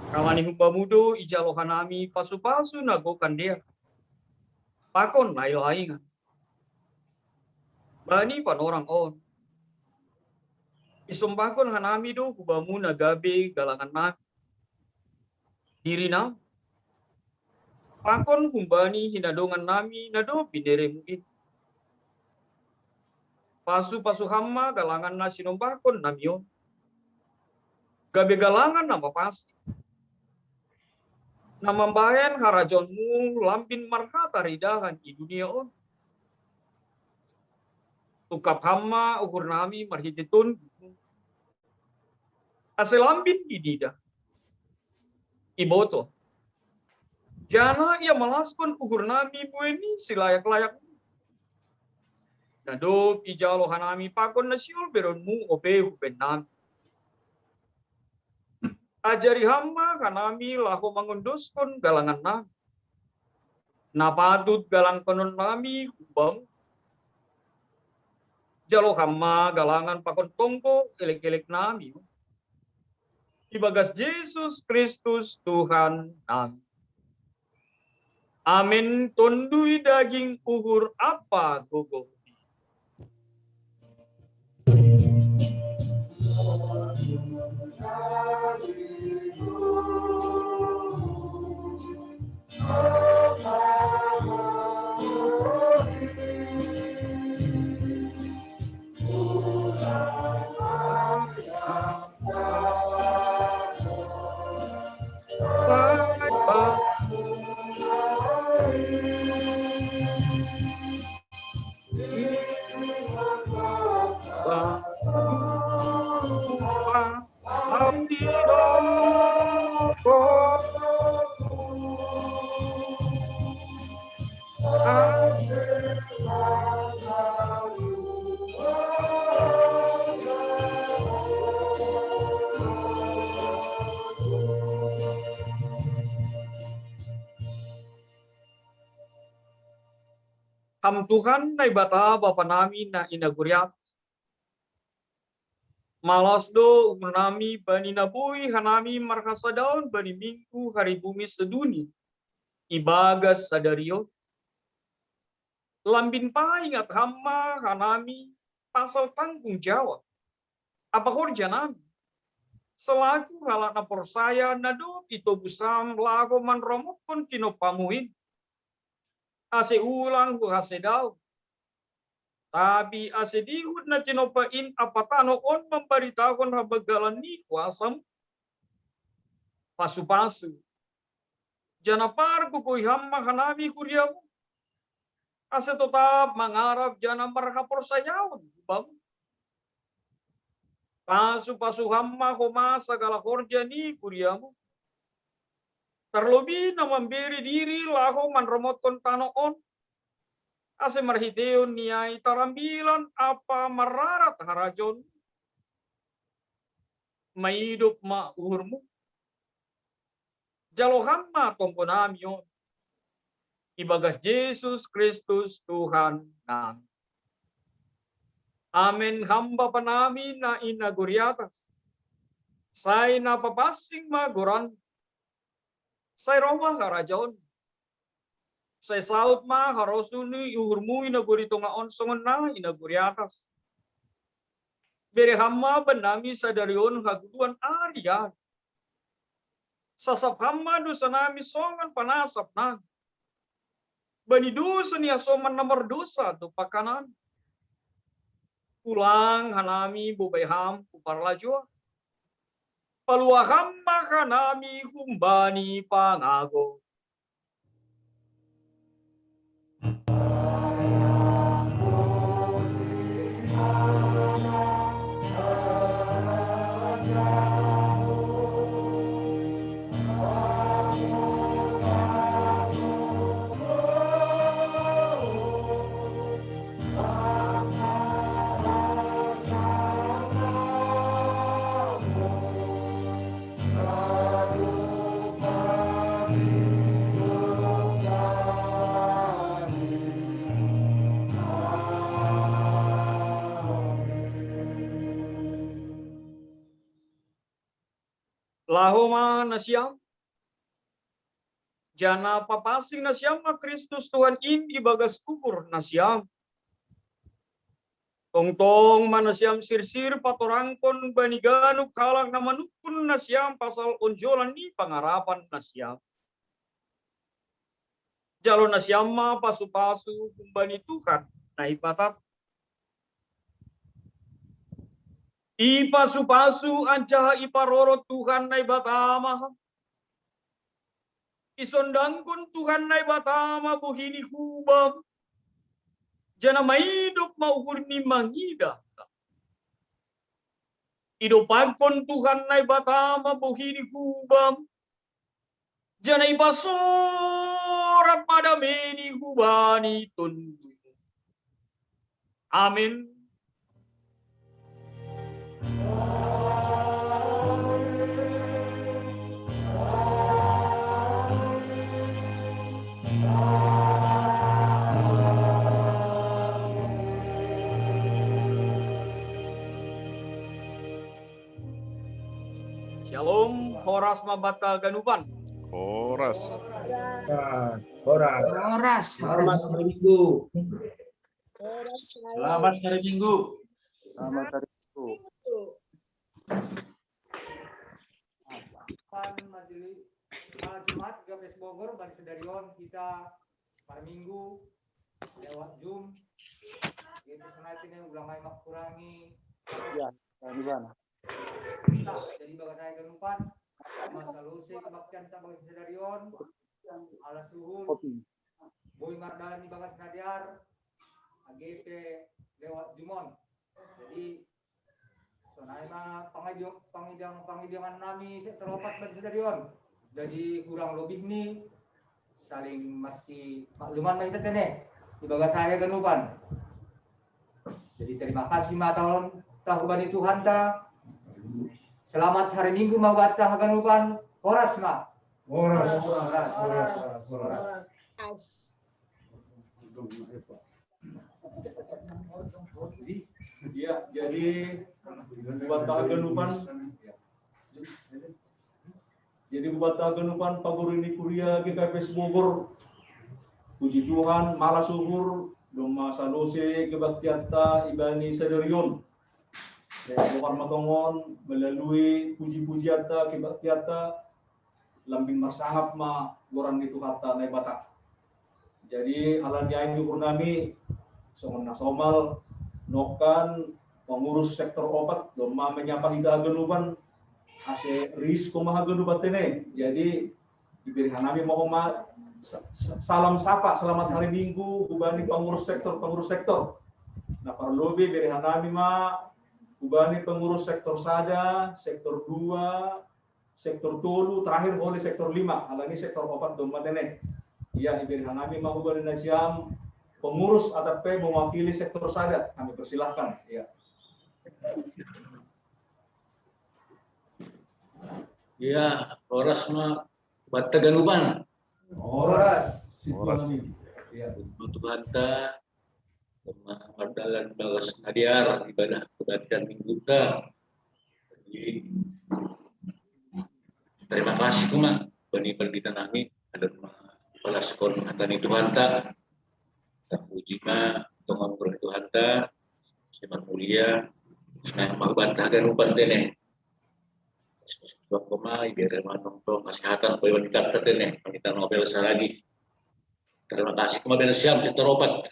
Kamani hubamudo ijalohan nami pasu-pasu nagokan dia. Pakon layo haingan. Bani pan orang on. Isumbakon hanami do hubamu nagabe galangan nami. Diri na. Pakon humbani hinadongan nami nado binere mungkin. Pasu-pasu hamma galangan na sinumbakon namion. Gabe galangan nama pasti. Nama bayan harajonmu lampin markata ridahan di dunia on. Tukap hamma ukur nami marhititun. Asal lampin idida. Iboto. Jana ia melaskon ukur nami bu ini silayak-layak. Nado ijalo hanami pakon nasiul beronmu ope hubenam. Ajari hamba kanami lahu mengunduskan galangan nami. Napatut galang konon nami hubang. Jalo hamba galangan pakon tongko elek-elek nami. Ibagas Yesus Kristus Tuhan nami. Amin. Tundui daging uhur apa gugur. Ham Tuhan na ibata Bapa nami na inaguriat. Malas do umur nami bani nabui hanami markasa daun bani minggu hari bumi seduni. Ibagas sadario. Lambin pa ingat hama hanami pasal tanggung jawab. Apa kerja nami? Selaku halak na persaya nado ito busam lago man romokon kinopamuin. Ase ulang ku ase daw. Tapi ase dihud na tinopain apatano on memberitakan habagalan ni kuasam. Pasu-pasu. Janapar kukuy hamma hanami kuryamu. Ase tetap mangarap jana markapor sayawan. Pasu-pasu hamma koma segala korja ni kuryamu. Terlebih na memberi diri lahu manromotkan tanoon. Ase marhiteon niai tarambilan apa mararat harajon. Maidup ma uhurmu. Jalo hamma tongkonamion. Ibagas Yesus Kristus Tuhan nami. Amin. Hamba panami na inaguriatas. Say napapasing maguran. Say Roma harajon. Say saut ma harosuni uhurmu inagurito nga onsongon na inaguriatas. Bere hamma banami sa darion haguduan ariyan. Sasap hamma do sa nami songan panasap na. Banidusa niya soman nomor dosa do pakanan. Pulang hanami bubayham kuparlajua. Paluaham maka nami humbani pangago. Lahoma nasyam. Jana papasing nasyam na Kristus Tuhan in ibagas kubur nasyam. Tongtong manasyam sirsir patorangkon banigano kalak na manukun nasyam pasal onjolan ni pangarapan nasyam. Jalo nasyam ma pasu-pasu kumbani Tuhan na ipatat. Ipasu-pasu ancaha iparoro Tuhan na ibatama. Isondangkon Tuhan na ibatama buhini hubam. Jana maidop mauhur ni mangida. Idopagkon Tuhan na ibatama buhini hubam. Jana ibasorat pada meni hubani tundu. Amin. Shalom, Horas Mabata Ganupan. Horas. Horas. Selamat hari Minggu. Selamat hari Minggu. Selamat hari Minggu. Majelis Jumat Gabres Bogor Bani Sedarion kita hari Minggu lewat Zoom. Itu senaitin yang ulang mak kurangi. Ya, di mana? Jadi baga saya kenupan masa lusi kebaktian tak Bani Sedarion. Ala suhul. Boy Mardalan di Bagas Nadiar. AGP lewat Jumon. Jadi sonai mah pangidang nami teropat Bani Sedarion. Jadi kurang lebih nih saling masih makluman kita tene di Bagas saya kenupan. Jadi terima kasih tahun tahu Bani Tuhan ta. Selamat hari Minggu mawatah kenupan. Horas ma. Horas. Ya, jadi buat kenupan. Jadi buat kenupan paguru ini kuliah GKPS Bogor. Puji Tuhan, malah syukur doma salose kebaktiata Ibani Sedarion. Bukan matongon melalui puji-pujiata kebaktiata lambing marsangap ma gorang itu kata naik batak. Jadi halan yang dikurangami songon nasomal nokan pengurus sektor obat doma menyapa hingga genuban ase ris kumaha genubat tene. Jadi diberikan nami mau salam sapa selamat hari Minggu ubani pengurus sektor. Nah perlobe berikan nami ma ubani pengurus sektor sada, sektor 2, sektor tolu, terakhir oleh sektor 5. Alani sektor obat doma tene. Iya diberikan nami ma ubani nasiam pengurus ATP mewakili sektor sada. Kami persilahkan. Ya. Ya, horas mah buat Teganuban. Horas. Ya. Untuk hanta Mardalan Bagas Nadiar ibadah kebaktian Minggu ta. Jadi terima kasih kuma bani perditan nami ada kepala sekolah hatani Tuhan ta. Puji ma Tuhan Tuhan ta. Seman mulia senang magbantah Ganuban tene. Sebab koma biar manong kesehatan pewan kita tene kita Nobel saragi. Terima kasih kepada Siam sektor obat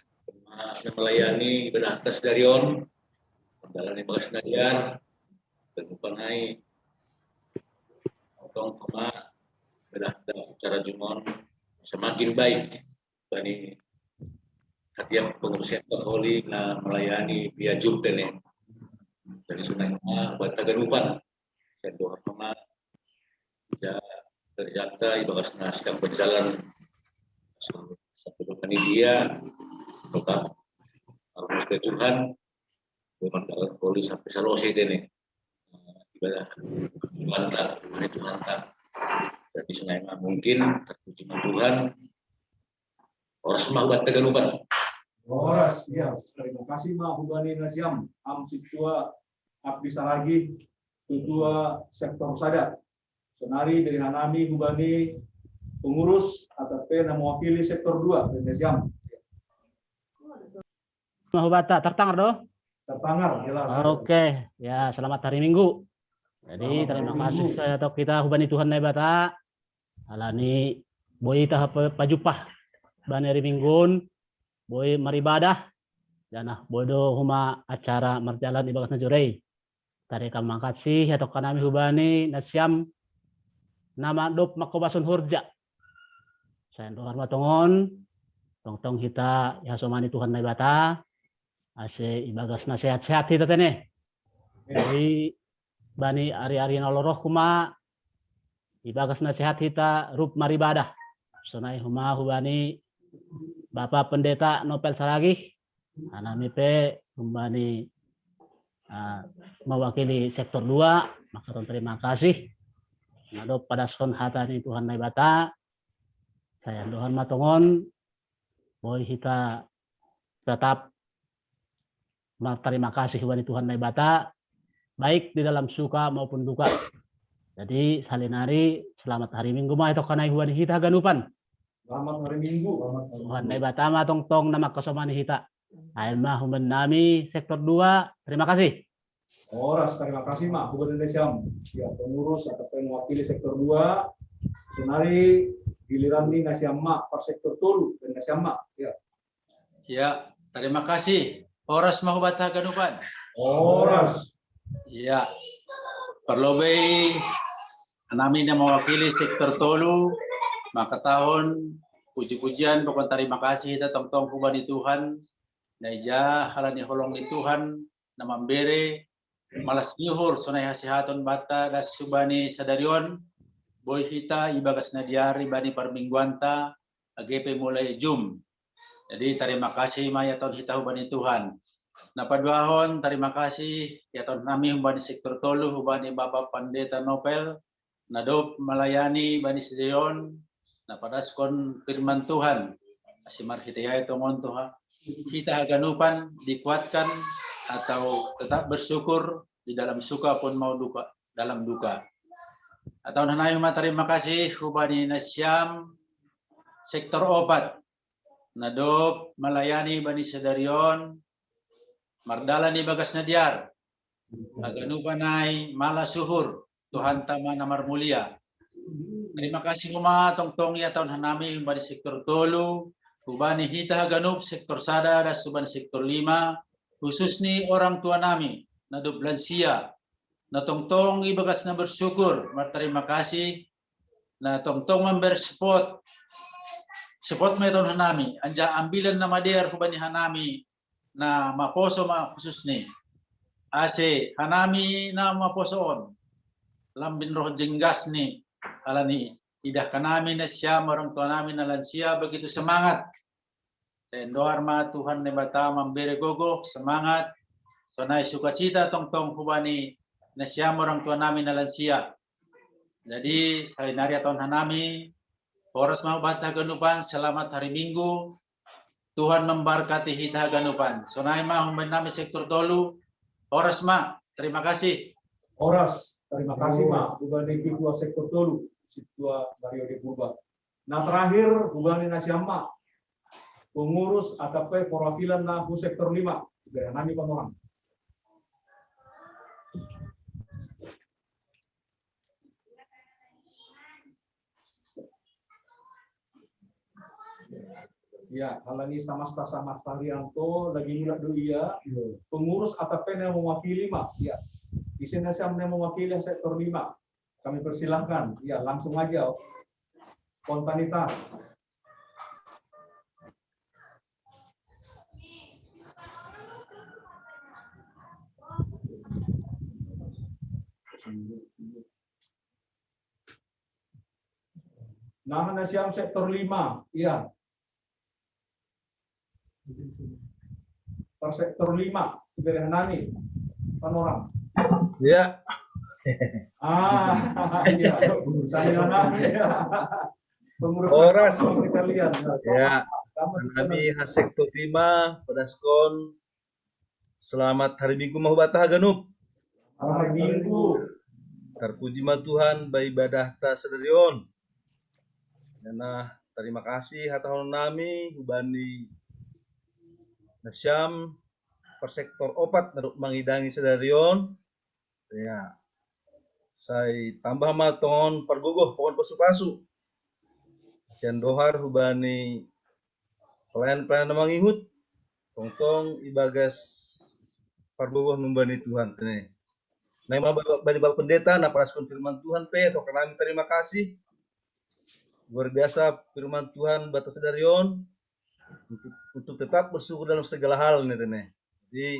yang melayani ibadah atas Darion, menjalani Bagas Nadiar, dan mempengai otong koma ibadah acara Jumon semakin baik. Bani hatiap pengurus sektor holi na melayani via Zoom tene. Dari sunai buat taganupan dan doa koma ya terjata ibadah sedang berjalan satu panitia tetap harus ke Tuhan bermanfaat polis sampai salose dene ibadah Tuhan tak jadi sengaja mungkin terpuji Tuhan orang semua buat Teganuban. Horas, ya. Terima kasih Ma Hubani Nasiam, Situa Abdi Saragi, Ketua Sektor Sada. Senari dari Hanami Hubani pengurus ATP yang mewakili Sektor 2 Nasiam. Mahubata tertangar doh. Tertangar, jelas. Oke, ya selamat hari Minggu. Jadi terima kasih atau kita Hubani Tuhan Naibata. Alani boy tahap pajupah bani hari Minggun, boy maribadah dan bodo huma acara marjalan di Bagas Najurei. Tari kami kasih atau kanami Hubani Nasiam nama dop makobasun hurja. Saya doa matongon tong kita ya somani Tuhan Naibata. Ase ibagas na sehat-sehat kita tene. Jadi bani ari-ari noloroh kuma ibagas na sehat kita rup maribadah. Sonai huma hubani Bapak Pendeta Nopel Saragi Anami pe kembali mewakili sektor 2, maka terima kasih. Nado pada son hatani Tuhan Nai Bata, saya Tuhan matongon, boy kita tetap berterima kasih kepada Tuhan Nai Bata, baik di dalam suka maupun duka. Jadi salinari selamat hari Minggu mah itu kanai huan kita ganupan. Selamat hari Minggu. Tuhan Nai Bata ma tong nama kesomani kita. Ail mah humen nami sektor 2. Terima kasih. Oras, terima kasih Mak Gubernur Nesiam. Ya, pengurus atau mewakili sektor 2. Senari giliran nih Nesiam Mak per sektor Tolu dan Nesiam Mak. Ya. Ya, terima kasih. Horas mahubata ganupan. Oras. Ya, perlobe nami yang mewakili sektor Tolu, maka tahun puji-pujian pokok terima kasih kita tong-tong kubani Tuhan. Naija halani holong ni Tuhan nama bere malas nyuhur sunai hasihaton bata das subani sadarion boy hita ibagas nadiari bani permingguanta AGP mulai Jum. Jadi terima kasih maya tahun hita hubani Tuhan. Napaduahon terima kasih ya tahun nami hubani sektor Tolu hubani Bapak Pendeta Nopel nadop melayani bani sadarion napadaskon firman Tuhan asimar hita itu Tuhan. Kita ganupan dikuatkan atau tetap bersyukur di dalam suka pun mau duka dalam duka. Atau nanayu terima kasih hubani Nesiam sektor obat nadop melayani bani sedarion mardalani bagas nadiar aganupanai mala suhur Tuhan tama namar mulia. Terima kasih huma tong-tong ya tahun hanami bani sektor Tolu hubani hita ganup sektor sada dan subani sektor 5 khusus ni orang tua nami nadop lansia na tongtong ibagas na bersyukur terima kasih na tongtong member support meton hanami anja ambilan na mader hubani hanami na maposo ma khusus ni ase hanami na maposoon lambin roh jenggas ni alani idah kanami na siya orang tua nami na lansia begitu semangat. Doar ma Tuhan nebata memberi gogo semangat. Sonai sukacita tong-tong hubani na siya orang tua nami na lansia. Jadi hari nari tahun hanami Horas mau bata ganupan selamat hari Minggu. Tuhan memberkati hita ganupan. Sonai ma humben nami sektor Tolu. Horas ma terima kasih. Horas, terima kasih Mak Gubernur Ketua sektor Tolu. Situa Mario de Purba. Nah terakhir Gubernur Nesiam Mak pengurus AKP perwakilan Nahu sektor 5 dari nami Panoram. Ya, halani Samasta Rianto lagi hilak dulu ya. Pengurus AKP yang mewakili Mak. Ya. Di sini Nesiam yang mewakili sektor 5. Kami persilahkan, ya langsung aja, spontanitas. Nama Nesiam sektor 5, iya. Per sektor 5, Subir Hanani, Panoram. Ya. Iya, saya nami. Pengurus Horas. Sekalian. Ya. Kami sektor 5 Padaskon. Selamat hari Minggu mahubata ganup. Hari Minggu. Terpuji ma Tuhan beribadah ta sederion. Nah, terima kasih hatahon nami hubani Nesiam per sektor opat naruk mangidangi sederion. Ya. Saya tambah maton perguguh pohon pasu-pasu. Sian dohar hubani pelayan-pelayan mangihut. Tongtong ibagas perguguh membani Tuhan. Nama Bapak Pendeta, napas firman Tuhan pe, atau kami terima kasih. Luar biasa firman Tuhan batas darion untuk tetap bersyukur dalam segala hal nih. Jadi,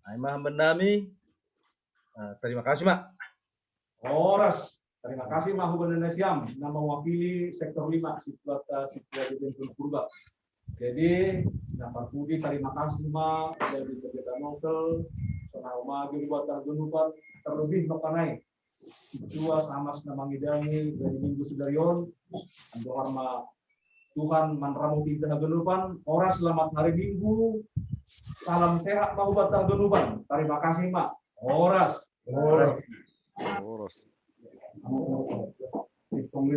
aimah menami. Terima kasih Mak. Horas, terima kasih Mak Gubernur Nesiam, nama mewakili sektor 5 situasi Purba. Jadi, dapat pudi terima kasih ma, jadi kita nongkel, selama buat tergunupan terlebih makanai. Dua sama senang ngidani dari minggu sedarion, doa ma Tuhan manramu kita tergunupan, ora selamat hari Minggu, salam sehat mau buat tergunupan. Terima kasih mak. Oras. Boros. Hitung